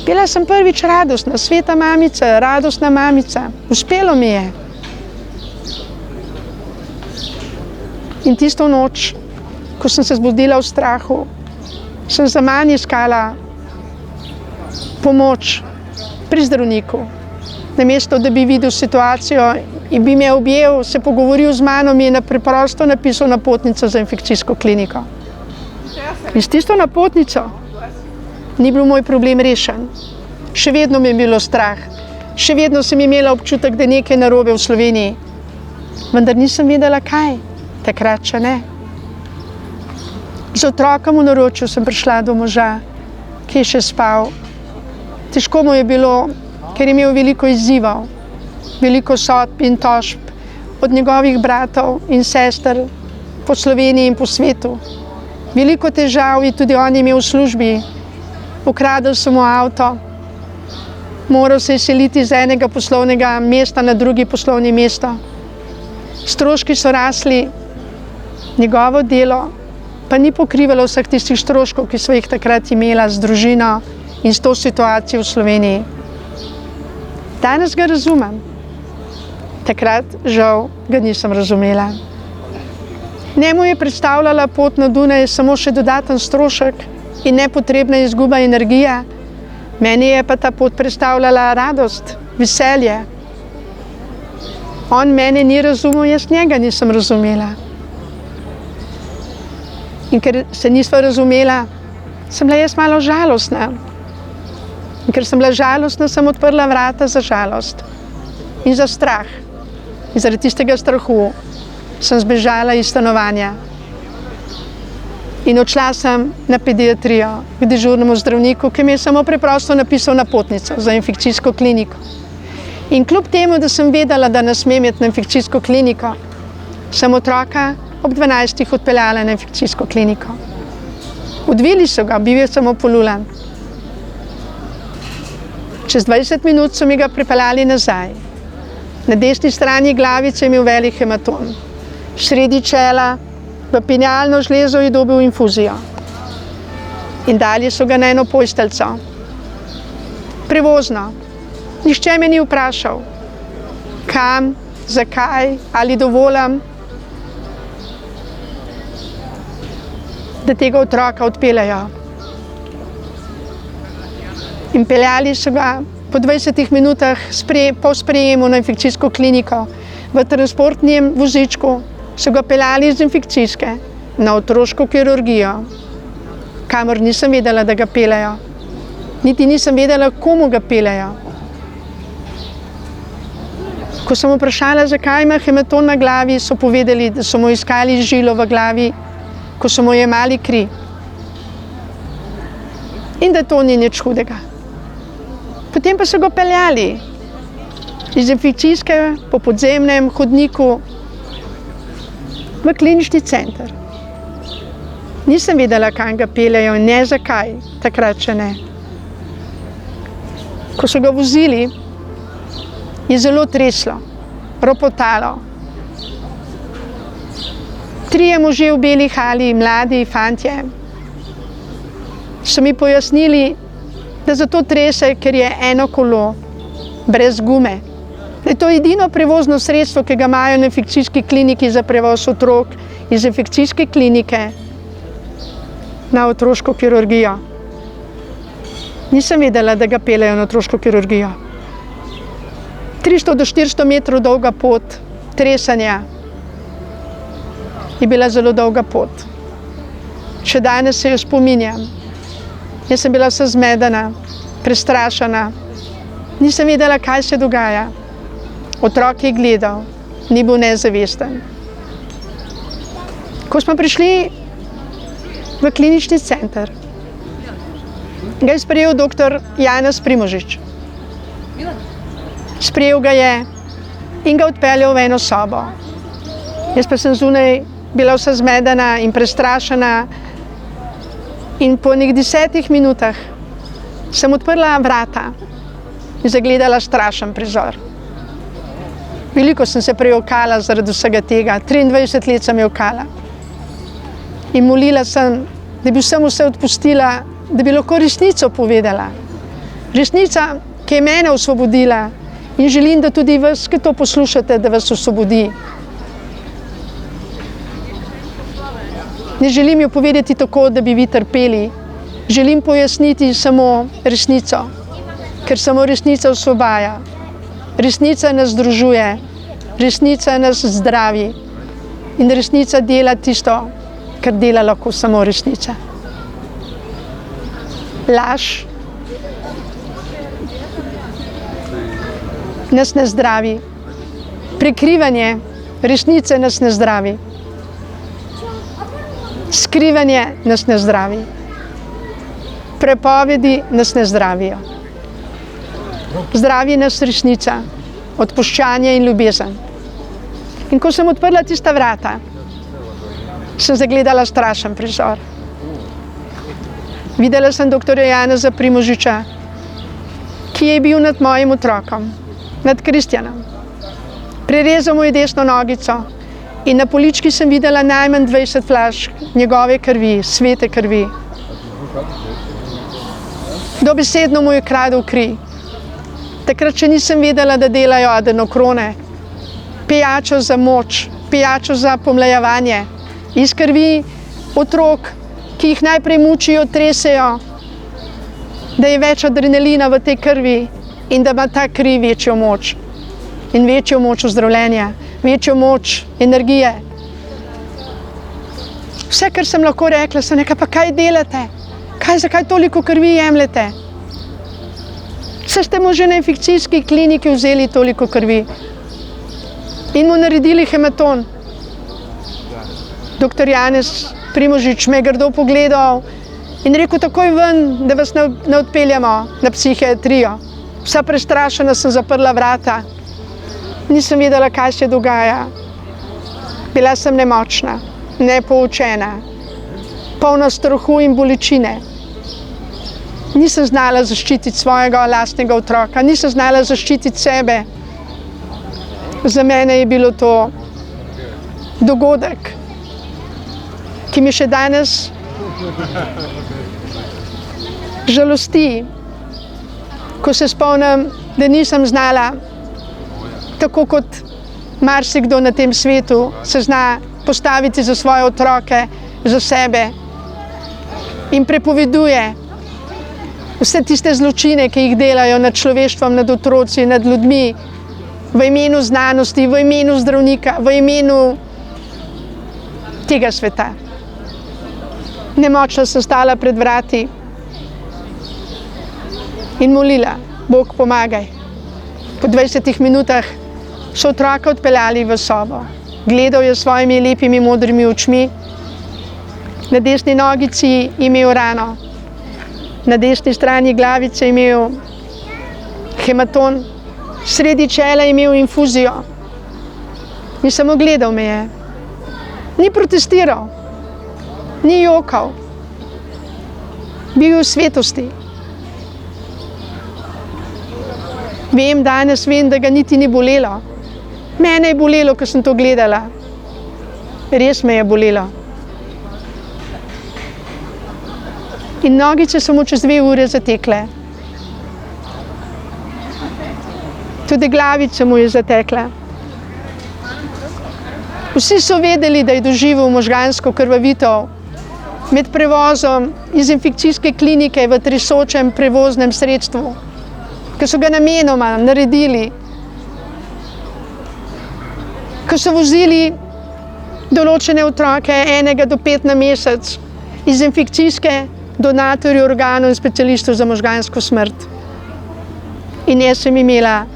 Speaker 1: Bila sem prvič radostna, sveta mamica, radostna mamica. Uspelo mi je. In tisto noč, ko sem se zbudila v strahu, sem zaman iskala pomoč pri zdravniku. Namesto, da bi videl situacijo in bi me objel, se pogovoril z mano, mi je preprosto napisal napotnico za infekcijsko kliniko. In s tisto napotnico ni bil moj problem rešen. Še vedno mi je bilo strah. Še vedno sem imela občutek, da je nekaj narobe v Sloveniji. Vendar nisem vedela, kaj. Takrat še ne. Z otrokom v naročju sem prišla do moža, ki je še spal. Težko mu je bilo, ker je imel veliko izzivov, veliko sodb in tožb od njegovih bratov in sester po Sloveniji in po svetu. Veliko težav je tudi on imel v službi. Ukradel so mu avto, moral se je seliti z enega poslovnega mesta na drugi poslovni mesto. Stroški so rasli, njegovo delo pa ni pokrivalo vseh tistih stroškov, ki so jih takrat imela z družino in s to situacijo v Sloveniji. Danes ga razumem. Takrat, žal, ga nisem razumela. Njemu je predstavljala pot na Dunaj samo še dodaten strošek in nepotrebna izguba energije. Meni je pa ta pot predstavljala radost, veselje. On mene ni razumel, jaz njega nisem razumela. In ker se nisva razumela, sem bila jaz malo žalostna. In ker sem bila žalostna, sem odprla vrata za žalost in za strah. In zaradi tistega strahu sem zbežala iz stanovanja. In odšla sem na pediatrijo k dežurnemu zdravniku, ki mi je samo preprosto napisal napotnico za infekcijsko kliniko. In kljub temu, da sem vedela, da ne smem iti na infekcijsko kliniko, sem otroka ob 12. odpeljala na infekcijsko kliniko. Odvili so ga, bil je samo polulan. Čez 20 minut so mi ga pripeljali nazaj. Na desni strani glavice je imel velik hematom. Sredi čela, v pinjalno žlezo je dobil infuzijo. In dali so ga na eno posteljico. Prevozno. Nihče me ni vprašal, kam, zakaj, ali dovolim. da tega otroka odpeljejo. In peljali so ga po 20 minutah po sprejemu na infekcijsko kliniko v transportnem vozičku, so ga peljali iz infekcijske na otroško kirurgijo, kamor nisem vedela, da ga peljejo. Niti nisem vedela, komu ga peljejo. Ko sem vprašala, zakaj ima hematom na glavi, so povedali, da so mu iskali žilo v glavi, ko so mu jemali kri. In da to ni nič hudega. Potem pa so ga peljali iz infekcijske po podzemnem hodniku v klinični center. Nisem vedela, kam ga peljejo in ne zakaj, takrat še ne. Ko so ga vozili, je zelo treslo, ropotalo. 3 možje v beli halji, mladi fantje, so mi pojasnili, da zato trese, ker je eno kolo brez gume. Da je to edino prevozno sredstvo, ki ga imajo na infekcijski kliniki za prevoz otrok iz infekcijske klinike na otroško kirurgijo. Nisem vedela, da ga peljejo na otroško kirurgijo. 300 do 400 metrov dolga pot tresanja je bila zelo dolga pot. Še danes se jo spominjam. Jaz sem bila vse zmedena, prestrašena. Nisem vedela, kaj se dogaja. Otrok je gledal, ni bil nezavesten. Ko smo prišli v klinični center, ga je sprejel dr. Janez Primožič. Sprejel ga je in ga odpeljal v eno sobo. Jaz pa sem zunaj bila vsa zmedena in prestrašena in po nekih 10 minutah sem odprla vrata in zagledala strašen prizor. Veliko sem se prejokala zaradi vsega tega, 23 let sem jokala. In molila sem, da bi vsem vse odpustila, da bi lahko resnico povedala. Resnica, ki je mene osvobodila in želim, da tudi vas, ki to poslušate, da vas osvobodi. Ne želim jo povedati tako, da bi vi trpeli. Želim pojasniti samo resnico, ker samo resnica osvobaja. Resnica nas združuje, resnica nas zdravi in resnica dela tisto, kar dela lahko samo resnica. Laž nas ne zdravi. Prikrivanje resnice nas ne zdravi. Skrivanje nas ne zdravi. Prepovedi nas ne zdravijo. Zdravi nas resnica, odpuščanje in ljubezen. In ko sem odprla tista vrata, sem zagledala strašen prizor. Videla sem dr. Janeza Primožiča, ki je bil nad mojim otrokom, nad Kristjanom. Prerezal mu je desno nogico in na polički sem videla najmanj 20 flašk njegove krvi, svete krvi. Dobesedno mu je kradel kri. Takrat še nisem vedela, da delajo adenokrone, pijačo za moč, pijačo za pomlajevanje. Iz krvi otrok, ki jih najprej mučijo, tresejo, da je več adrenalina v tej krvi in da ima ta kri večjo moč. In večjo moč ozdravljenja, večjo moč energije. Vse, kar sem lahko rekla, sem rekla, pa kaj delate? Zakaj toliko krvi jemljete? Saj ste mu že na infekcijski kliniki vzeli toliko krvi in mu naredili hematon. Dr. Janez Primožič me je grdo pogledal in rekel, takoj ven, da vas ne odpeljamo na psihiatrijo. Vsa prestrašena sem zaprla vrata. Nisem vedela, kaj se dogaja. Bila sem nemočna, nepoučena, polna strahu in bolečine. Nisem znala zaščititi svojega lastnega otroka, nisem znala zaščititi sebe. Za mene je bilo to dogodek, ki mi še danes žalosti, ko se spomnim, da nisem znala, tako kot marsikdo na tem svetu, se zna postaviti za svoje otroke, za sebe in prepoveduje vse tiste zločine, ki jih delajo nad človeštvom, nad otroci, nad ljudmi, v imenu znanosti, v imenu zdravnika, v imenu tega sveta. Nemočna sem stala pred vrati in molila, Bog pomagaj. Po 20 minutah so otroka odpeljali v sobo. Gledal je s svojimi lepimi modrimi očmi, na desni nogici imel rano, na desni strani glavice imel hematon, sredi čela imel infuzijo in samo gledal me je. Ni protestiral, ni jokal, bil je v svetosti. Danes vem, da ga niti ni bolelo. Mene je bolelo, ko sem to gledala. Res me je bolelo. In nogice so mu čez 2 ure zatekle. Tudi glavica mu je zatekla. Vsi so vedeli, da je doživel možgansko krvavitev med prevozom iz infekcijske klinike v tresočem prevoznem sredstvu, ko so ga namenoma naredili, ko so vozili določene otroke 1 do 5 na mesec iz infekcijske donatorjev organov in specialistov za možgansko smrt. In jaz sem imela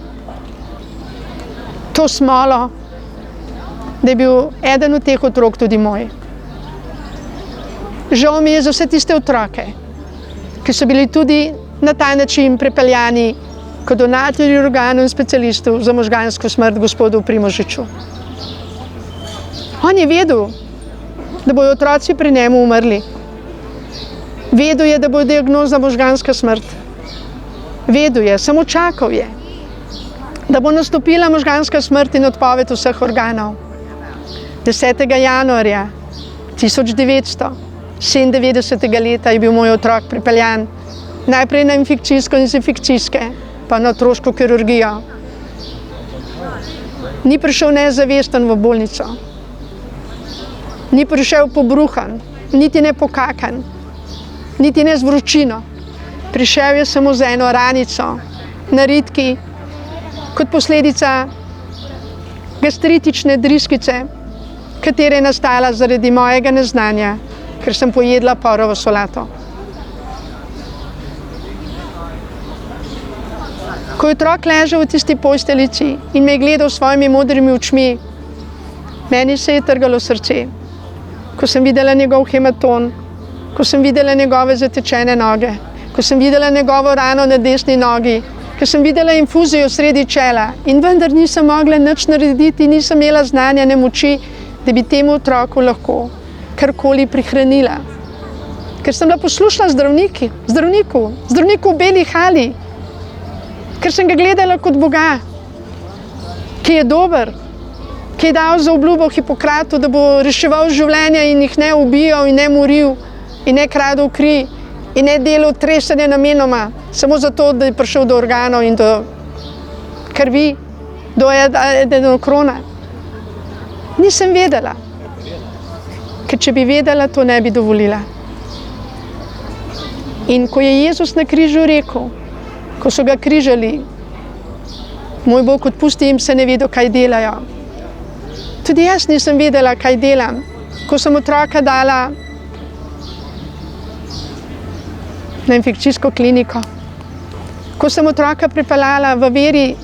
Speaker 1: to smolo, da je bil eden od teh otrok tudi moj. Žal mi je za vse tiste otroke, ki so bili tudi na ta način prepeljani kot donatorji organov in specialistov za možgansko smrt gospodu Primožiču. On je vedel, da bodo otroci pri njemu umrli. Vedel je, da bo diagnoza možganska smrt. Vedel je, samo čakal je, da bo nastopila možganska smrt in odpoved vseh organov. 10. januarja 1997 leta je bil moj otrok pripeljan najprej na infekcijsko in z infekcijske, pa na otroško kirurgijo. Ni prišel nezavesten v bolnico. Ni prišel pobruhan, niti ne pokakan, niti ne z vročino. Prišel je samo z eno ranico na ritki, kot posledica gastritične driskice, katera je nastala zaradi mojega neznanja, ker sem pojedla porovo solato. Ko je otrok ležal v tisti posteljici in me je gledal s svojimi modrimi očmi, meni se je trgalo srce. Ko sem videla njegov hematon, ko sem videla njegove zatečene noge, ko sem videla njegovo rano na desni nogi, ko sem videla infuzijo sredi čela in vendar nisem mogla nič narediti, nisem imela znanja ne moči, da bi temu otroku lahko karkoli prihranila. Ker sem bila poslušna zdravniku v beli hali, ker sem ga gledala kot Boga, ki je dober, ki je dal za obljubo Hipokratu, da bo reševal življenja in jih ne ubijal in ne moril in ne kradel kri in ne delal tresenja namenoma, samo zato, da je prišel do organov in do krvi, do adenokrona. Nisem vedela, ker če bi vedela, to ne bi dovolila. In ko je Jezus na križu rekel, ko so ga križali, moj Bog, odpusti jim, se ne vedo, kaj delajo. Tudi jaz nisem vedela, kaj delam. Ko sem otroka dala na infekcijsko kliniko, ko sem otroka pripeljala v veri,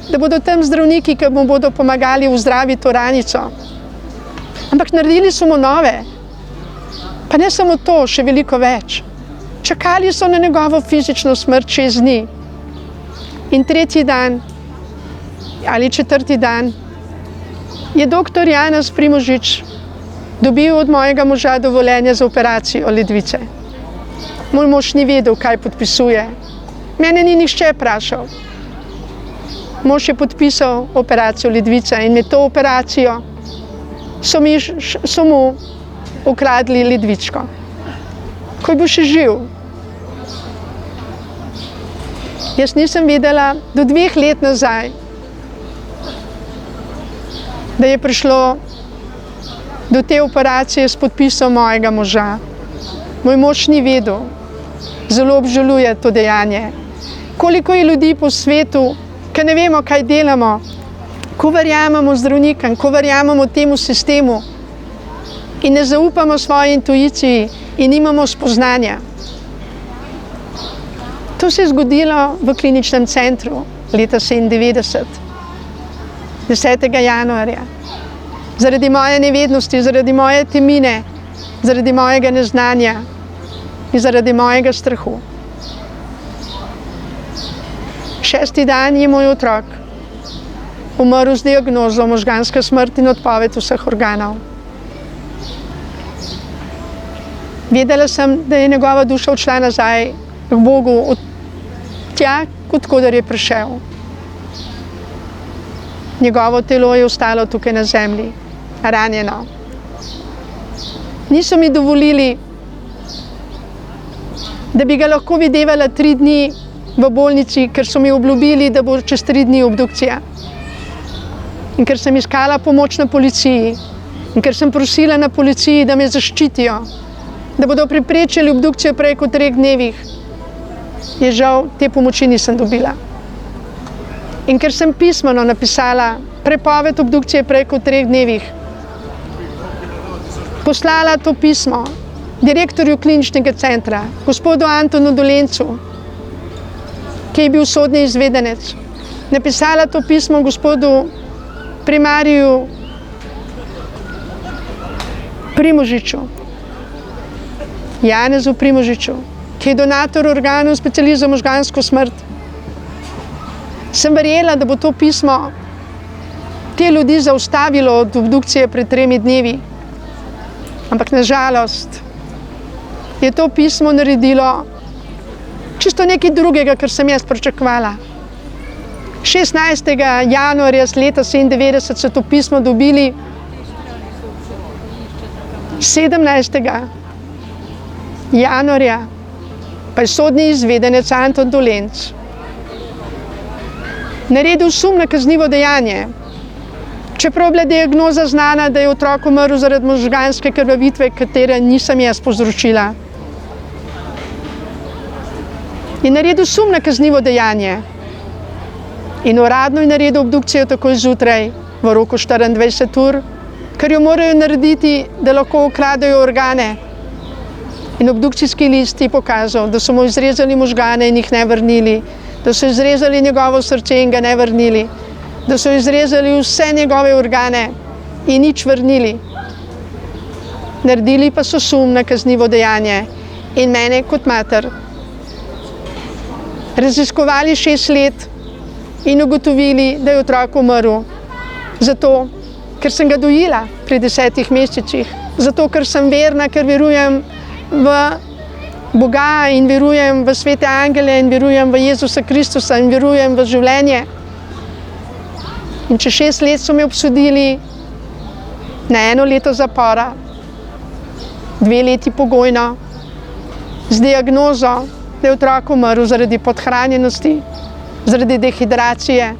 Speaker 1: da bodo tam zdravniki, ki mu bodo pomagali uzdraviti to ranico. Ampak naredili so mu nove. Pa ne samo to, še veliko več. Čakali so na njegovo fizično smrt 6 dni. In 3. dan ali 4. dan je doktor Janez Primožič dobil od mojega moža dovoljenje za operacijo ledvice. Moj mož ni vedel, kaj podpisuje. Mene ni nihče vprašal. Mož je podpisal operacijo ledvice in med to operacijo so mu ukradli ledvičko, ko je bil še živ. Jaz nisem vedela do 2 let nazaj, da je prišlo do te operacije s podpisom mojega moža. Moj mož ni vedel. Zelo obžaluje to dejanje. Koliko je ljudi po svetu, ki ne vemo, kaj delamo, ko verjamemo zdravnikom, ko verjamemo temu sistemu in ne zaupamo svoji intuiciji in nimamo spoznanja. To se je zgodilo v kliničnem centru leta 97, 10. januarja. Zaradi moje nevednosti, zaradi moje temine, zaradi mojega neznanja in zaradi mojega strahu. 6. dan je moj otrok umrl z diagnozo možganska smrt in odpoved vseh organov. Vedela sem, da je njegova duša odšla nazaj k Bogu, od tja, odkoder je prišel. Njegovo telo je ostalo tukaj na zemlji, ranjeno. Niso mi dovolili, da bi ga lahko videvala 3 dni v bolnici, ker so mi obljubili, da bo čez 3 dni obdukcija. In ker sem iskala pomoč na policiji, in ker sem prosila na policiji, da me zaščitijo, da bodo preprečili obdukcijo prej kot 3 dnevih, je žal te pomoči nisem dobila. In ker sem pismeno napisala prepoved obdukcije prej kot 3 dnevih, poslala to pismo direktorju kliničnega centra, gospodu Antonu Dolencu, ki je bil sodni izvedenec, napisala to pismo gospodu primariju Primožiču, Janezu Primožiču, ki je donator organov specialist za možgansko smrt. Sem verjela, da bo to pismo te ljudi zaustavilo od obdukcije pred 3 dnevi. Ampak nažalost je to pismo naredilo čisto nekaj drugega, kar sem jaz pričakovala. 16. januarja leta 97 so to pismo dobili, 17. januarja pa je sodni izvedenec Anton Dolenc naredil sum na kaznivo dejanje, čeprav je bila diagnoza znana, da je otrok umrl zaradi možganske krvavitve, katere nisem jaz povzročila. Je naredil sum na kaznivo dejanje in uradno je naredil obdukcijo takoj zjutraj v roku 24 ur, ker jo morajo narediti, da lahko ukradejo organe. In obdukcijski list je pokazal, da so mu izrezali možgane in jih ne vrnili, da so izrezali njegovo srce in ga ne vrnili, da so izrezali vse njegove organe in nič vrnili. Naredili pa so sum na kaznivo dejanje in mene kot mater. Raziskovali 6 let in ugotovili, da je otrok umrl. Zato, ker sem ga dojila pri 10 mesecih, zato, ker sem verna, ker verujem v Boga in verujem v svete angele in verujem v Jezusa Kristusa in verujem v življenje. In čez 6 let so me obsodili na 1 leto zapora, 2 leti pogojno, z diagnozo, da je otrok umrl zaradi podhranjenosti, zaradi dehidracije.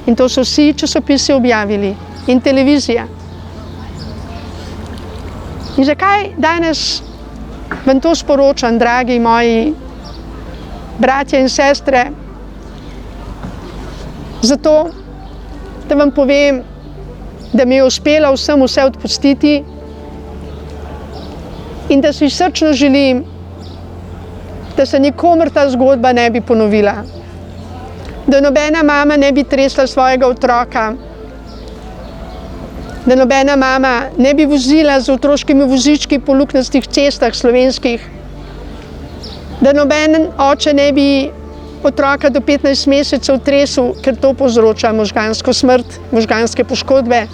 Speaker 1: In to so vsi časopisi objavili in televizija. In zakaj danes vam to sporočam, dragi moji bratje in sestre? Zato, da vam povem, da mi je uspelo vsem vse odpustiti in da si srčno želim, da se nikomur ta zgodba ne bi ponovila. Da nobena mama ne bi tresla svojega otroka, da nobena mama ne bi vozila z otroškimi vozički po luknjastih cestah slovenskih, da noben oče ne bi otroka do 15 mesecev tresel, ker to povzroča možgansko smrt, možganske poškodbe.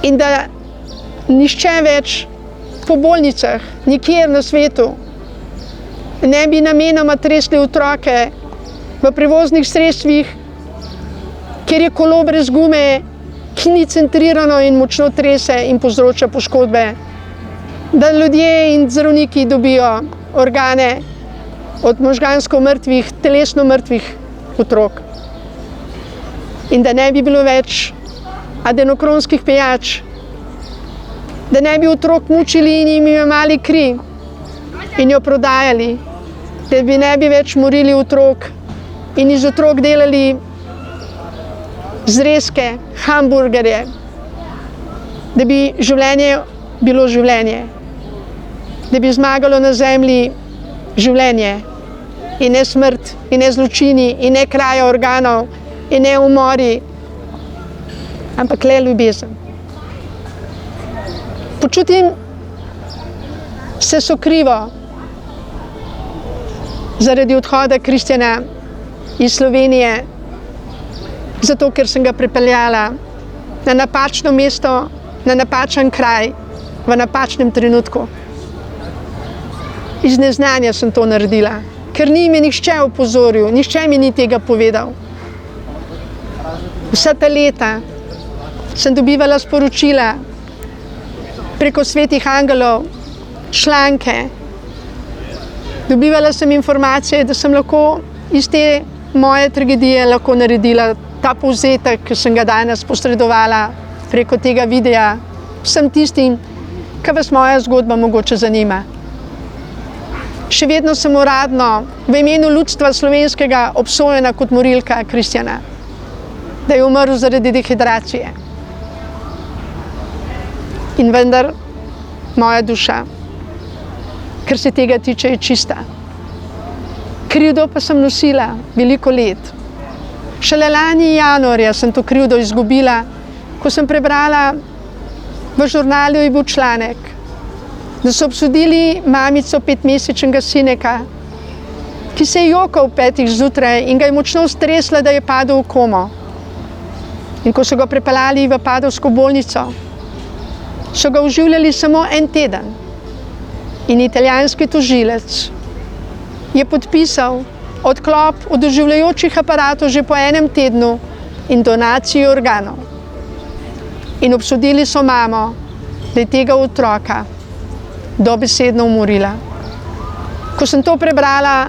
Speaker 1: In da nihče več po bolnicah, nikjer na svetu, ne bi namenoma tresli otroke v prevoznih sredstvih, kjer je kolo brez gume, ki ni centrirano in močno trese in povzroča poškodbe. Da ljudje in zdravniki dobijo organe od možgansko mrtvih, telesno mrtvih otrok. In da ne bi bilo več adenokronskih pijač, Da ne bi otrok mučili in jim jemali kri in jo prodajali, da bi ne bi več morili otrok in iz otrok delali zrezke, hamburgerje, da bi življenje bilo življenje, da bi zmagalo na zemlji življenje in ne smrt, in ne zločini, in ne kraja organov, in ne umori, ampak le ljubezen. Počutim se sokrivo zaradi odhoda Kristjana iz Slovenije, zato ker sem ga pripeljala na napačno mesto, na napačen kraj, v napačnem trenutku. Iz neznanja sem to naredila, ker ni me nihče opozoril, nihče mi ni tega povedal. Vsa ta leta sem dobivala sporočila preko svetih angelov, članke. Dobivala sem informacije, da sem lahko iz te moje tragedije lahko naredila ta povzetek, ki sem ga danes posredovala preko tega videa vsem tistim, ki vas moja zgodba mogoče zanima. Še vedno sem uradno v imenu ljudstva slovenskega obsojena kot morilka Kristjana, da je umrl zaradi dehidracije. In vendar moja duša, kar se tega tiče, je čista. Krivdo pa sem nosila veliko let. Šele lani januarja sem to krivdo izgubila, ko sem prebrala v žurnalu je bil članek, da so obsodili mamico 5-mesečnega sineka, ki se je jokal ob 5 zjutraj in ga je močno stresla, da je padel v komo. In ko so ga prepeljali v padovsko bolnico, so ga oživljali samo 1 teden. In italijanski tožilec je podpisal odklop od oživljajočih aparatov že po 1 tednu in donacijo organov. In obsodili so mamo, da je tega otroka dobesedno umorila. Ko sem to prebrala,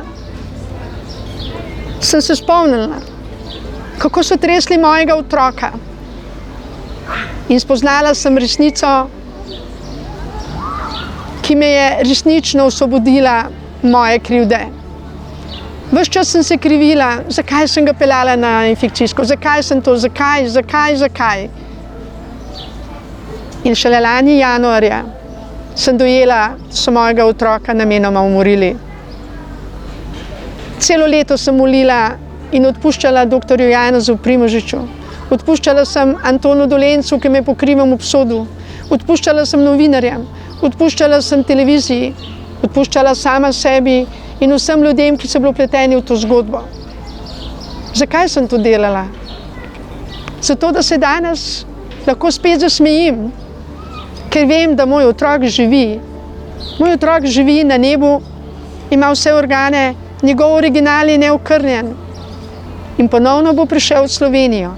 Speaker 1: sem se spomnila, kako so tresli mojega otroka. In spoznala sem resnico, ki me je resnično osvobodila moje krivde. Ves čas sem se krivila, zakaj sem ga peljala na infekcijsko, zakaj sem to, zakaj. In šele lani januarja sem dojela, da so mojega otroka namenoma umorili. Celo leto sem molila in odpuščala doktorju Janezu Primožiču. Odpuščala sem Antonu Dolencu, ki me je po krivem obsodil. Odpuščala sem novinarjem, odpuščala sem televiziji, odpuščala sama sebi in vsem ljudem, ki so bili vpleteni v to zgodbo. Zakaj sem to delala? Zato, da se danes lahko spet zasmejim, ker vem, da moj otrok živi. Moj otrok živi na nebu, ima vse organe, njegov original je neokrnjen in ponovno bo prišel v Slovenijo.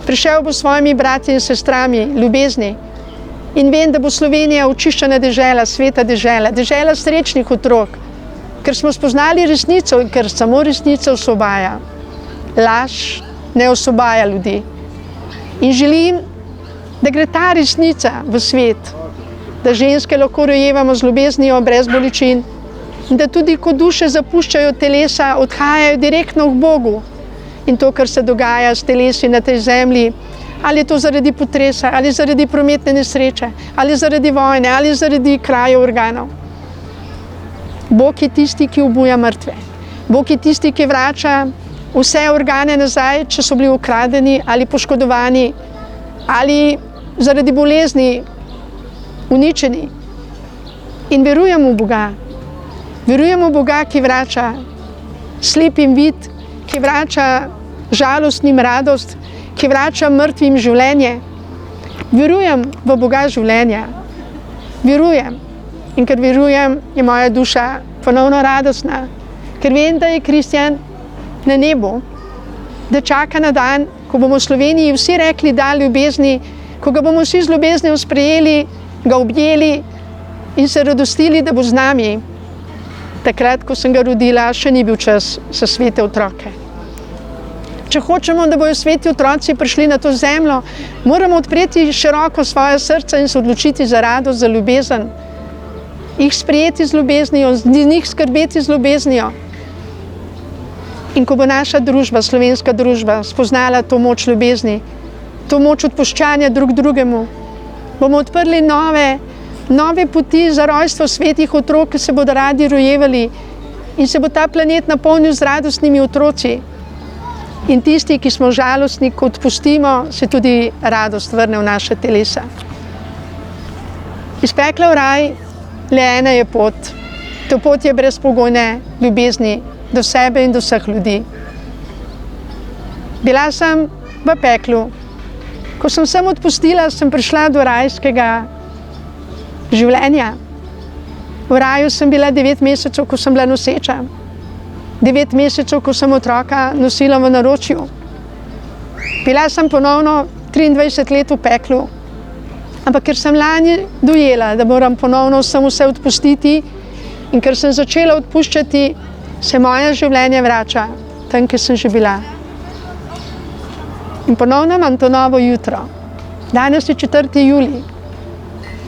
Speaker 1: Prišel bo s svojimi brati in sestrami, ljubezni. In vem, da bo Slovenija očiščena dežela, sveta dežela, dežela srečnih otrok, ker smo spoznali resnico in ker samo resnica osvobaja. Laž ne osvobaja ljudi. In želim, da gre ta resnica v svet, da ženske lahko rojevamo z ljubeznijo brez bolečin in da tudi, ko duše zapuščajo telesa, odhajajo direktno k Bogu. In to, kar se dogaja s telesi na tej zemlji, ali je to zaradi potresa, ali zaradi prometne nesreče, ali zaradi vojne, ali zaradi kraja organov. Bog je tisti, ki obuja mrtve. Bog je tisti, ki vrača vse organe nazaj, če so bili ukradeni ali poškodovani, ali zaradi bolezni uničeni. In verujemo v Boga. Verujemo v Boga, ki vrača slepim vid, ki vrača žalostnim radost, ki vrača mrtvim življenje. Verujem v Boga življenja. Verujem. In ker verujem, je moja duša ponovno radostna. Ker vem, da je Kristjan na nebu, da čaka na dan, ko bomo v Sloveniji vsi rekli da ljubezni, ko ga bomo vsi z ljubeznijo sprejeli, ga objeli in se radostili, da bo z nami. Takrat, ko sem ga rodila, še ni bil čas za svete otroke. Če hočemo, da bojo sveti otroci prišli na to zemljo, moramo odpreti široko svoje srce in se odločiti za radost, za ljubezen. Jih sprejeti z ljubeznijo, z njih skrbeti z ljubeznijo. In ko bo naša družba, slovenska družba, spoznala to moč ljubezni, to moč odpuščanja drug drugemu, bomo odprli nove poti za rojstvo svetih otrok, ki se bodo radi rojevali in se bo ta planet napolnil z radostnimi otroci. In tisti, ki smo žalostni, ko odpustimo, se tudi radost vrne v naše telesa. Iz pekla v raj le ena je pot. To pot je brezpogojne ljubezni do sebe in do vseh ljudi. Bila sem v peklu. Ko sem vsem odpustila, sem prišla do rajskega življenja. V raju sem bila 9 mesecev, ko sem bila noseča. 9 mesecev, ko sem otroka nosila v naročju. Bila sem ponovno 23 let v peklu. Ampak ker sem lani dojela, da moram ponovno vse odpustiti in ker sem začela odpuščati, se moje življenje vrača tam, kjer sem že bila. In ponovno imam to novo jutro. Danes je 4. julij.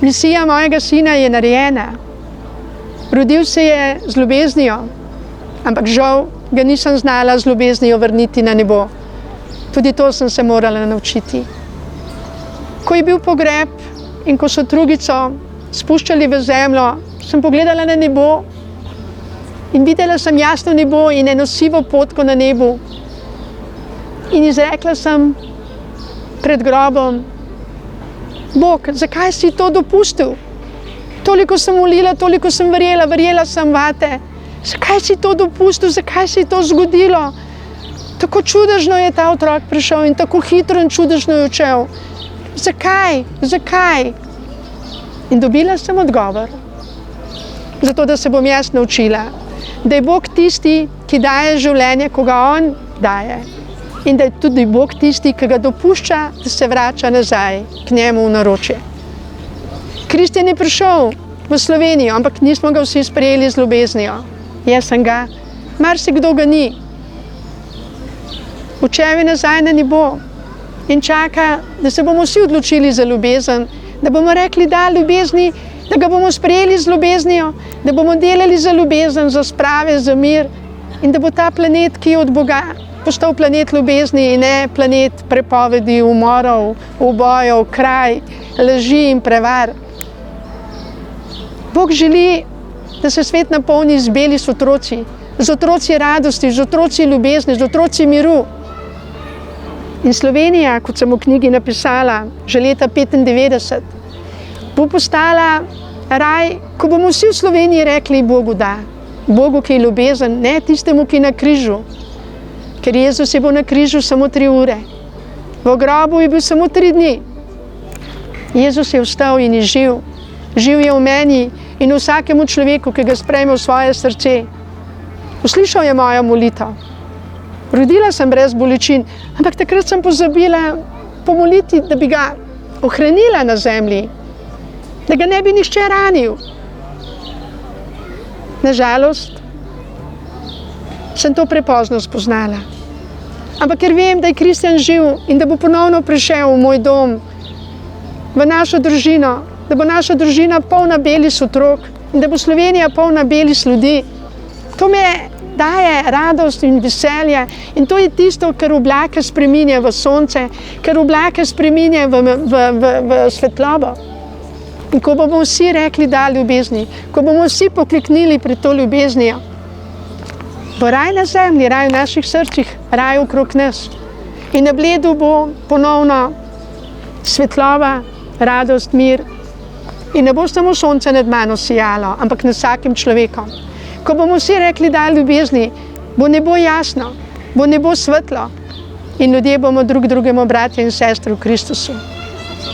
Speaker 1: Misija mojega sina je narejena. Rodil se je z ljubeznijo, ampak žal ga nisem znala z ljubeznijo vrniti na nebo. Tudi to sem se morala naučiti. Ko je bil pogreb in ko so trugico spuščali v zemljo, sem pogledala na nebo in videla sem jasno nebo in eno sivo potko na nebu. In izrekla sem pred grobom: Bog, zakaj si to dopustil? Toliko sem molila, toliko sem verjela sem vate. Zakaj si to dopustil, zakaj si to zgodilo? Tako čudežno je ta otrok prišel in tako hitro in čudežno je odšel. Zakaj? In dobila sem odgovor. Zato, da se bom jaz naučila, da je Bog tisti, ki daje življenje, ko ga on daje. In da je tudi Bog tisti, ki ga dopušča, da se vrača nazaj k njemu v naročje. Kristjan je prišel v Slovenijo, ampak nismo ga vsi sprejeli z ljubeznijo. Jaz sem ga, marsikdo ga ni. Očevi nazaj na nebo in čaka, da se bomo vsi odločili za ljubezen, da bomo rekli da ljubezni, da ga bomo sprejeli z ljubeznijo, da bomo delali za ljubezen, za sprave, za mir in da bo ta planet, ki je od Boga, postal planet ljubezni in ne planet prepovedi, umorov, ubojev, kraj, laži in prevar. Bog želi, da se svet napolni z beli z otroci radosti, z otroci ljubezni, z otroci miru. In Slovenija, kot sem v knjigi napisala, že leta 1995, bo postala raj, ko bomo vsi v Sloveniji rekli Bogu da. Bogu, ki je ljubezen, ne tistemu, ki je na križu. Ker Jezus je bil na križu samo 3 ure. V grobu je bil samo 3 dni. Jezus je vstal in je živ. Živ je v meni in v vsakemu človeku, ki ga sprejme v svoje srce. Uslišal je mojo molitev. Rodila sem brez bolečin, ampak takrat sem pozabila pomoliti, da bi ga ohranila na zemlji, da ga ne bi nihče ranil. Nažalost, sem to prepozno spoznala. Ampak ker vem, da je Kristjan živ in da bo ponovno prišel v moj dom, v našo družino, da bo naša družina polna belih otrok in da bo Slovenija polna belih ljudi, to me daje radost in veselje in to je tisto, kar oblake spreminja v sonce, kar oblake spreminja v svetlobo. In ko bomo vsi rekli da ljubezni, ko bomo vsi pokliknili pred to ljubeznijo, bo raj na zemlji, raj v naših srcih, raj okrog nas. In na Bledu bo ponovno svetloba, radost, mir. In ne bo samo sonce nad mano sijalo, ampak nad vsakim človekom. Ko bomo vsi rekli da ljubezni, bo nebo jasno, bo nebo svetlo in ljudje bomo drug drugemu bratje in sestre v Kristusu.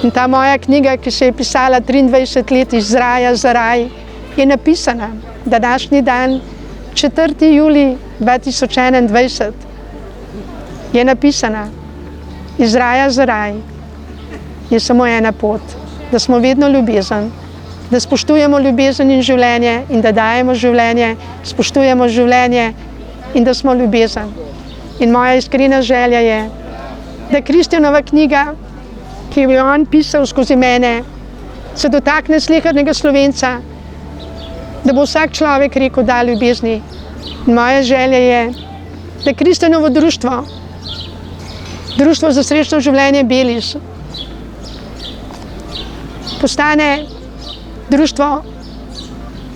Speaker 1: In ta moja knjiga, ki se je pisala 23 let iz raja za raj, je napisana današnji dan, 4. julij 2021, je napisana iz raja za raj. Je samo ena pot, da smo vedno ljubezen, da spoštujemo ljubezen in življenje in da dajemo življenje, spoštujemo življenje in da smo ljubezen. In moja iskrena želja je, da Kristjanova knjiga, ki jo je on pisal skozi mene, se dotakne slehernega Slovenca, da bo vsak človek rekel da ljubezni. In moja želja je, da Kristjanovo društvo, Društvo za srečno življenje Beliš, postane društvo,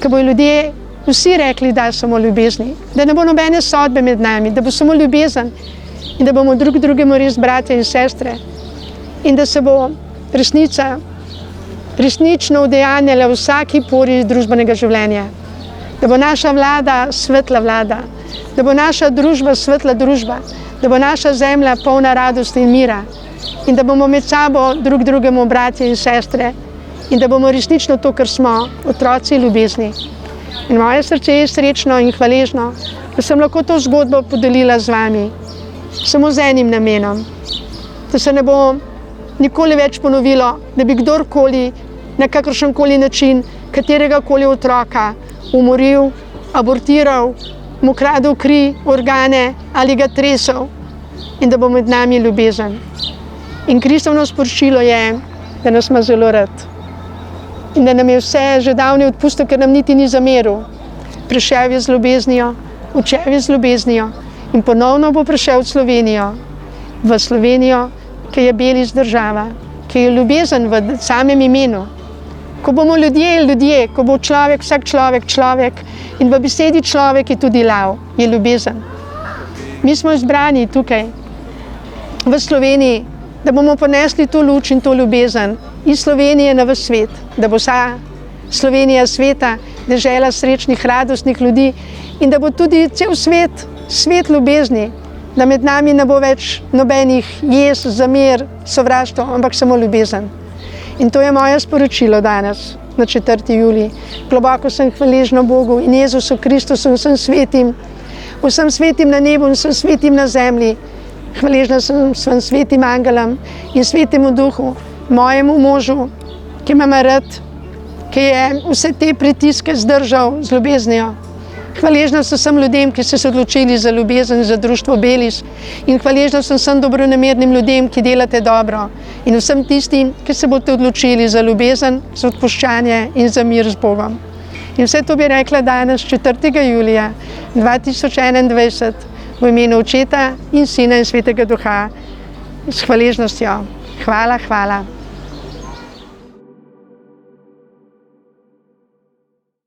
Speaker 1: ki bojo ljudje vsi rekli, da smo ljubezni, da ne bo nobene sodbe med nami, da bo samo ljubezen in da bomo drug drugemu res bratje in sestre in da se bo resnica resnično udejanjala v vsaki pori družbenega življenja. Da bo naša vlada svetla vlada, da bo naša družba svetla družba, da bo naša zemlja polna radosti in mira in da bomo med sabo drug drugemu bratje in sestre in da bomo resnično to, kar smo, otroci ljubezni. In moje srce je srečno in hvaležno, da sem lahko to zgodbo podelila z vami, samo z enim namenom, da se ne bo nikoli več ponovilo, da bi kdorkoli na kakršenkoli način kateregakoli otroka umoril, abortiral, mu kradel kri, organe ali ga tresel in da bo med nami ljubezen. In Kristovo sporočilo je, da nas ima zelo rad in da nam je vse že davno odpustil, ker nam niti ni zameril. Prišel je z ljubeznijo, odšel je z ljubeznijo in ponovno bo prišel v Slovenijo, ki je Beliš država, ki je ljubezen v samem imenu. Ko bomo ljudje, ko bo človek, vsak človek in v besedi človek je tudi lav, je ljubezen. Mi smo izbrani tukaj v Sloveniji, da bomo ponesli to luč in to ljubezen iz Slovenije na ves svet, da bo vsa Slovenija sveta, dežela srečnih, radostnih ljudi in da bo tudi cel svet ljubezni, da med nami ne bo več nobenih jez, zamer, sovraštva, ampak samo ljubezen. In to je moje sporočilo danes, na 4. julij. Globoko sem hvaležna Bogu in Jezusu Kristusu, vsem svetim na nebu in vsem svetim na zemlji. Hvaležna sem svojim svetim angelom in svetemu duhu, mojemu možu, ki me ima rad, ki je vse te pritiske zdržal z ljubeznijo. Hvaležna sem vsem ljudem, ki so se odločili za ljubezen, za društvo Beliš in hvaležna sem vsem dobronamernim ljudem, ki delate dobro in vsem tistim, ki se boste odločili za ljubezen, za odpuščanje in za mir z Bogom. In vse to bi rekla danes, 4. julija 2021, v imenu Očeta in Sina in Svetega Duha, s hvaležnostjo. Hvala, hvala.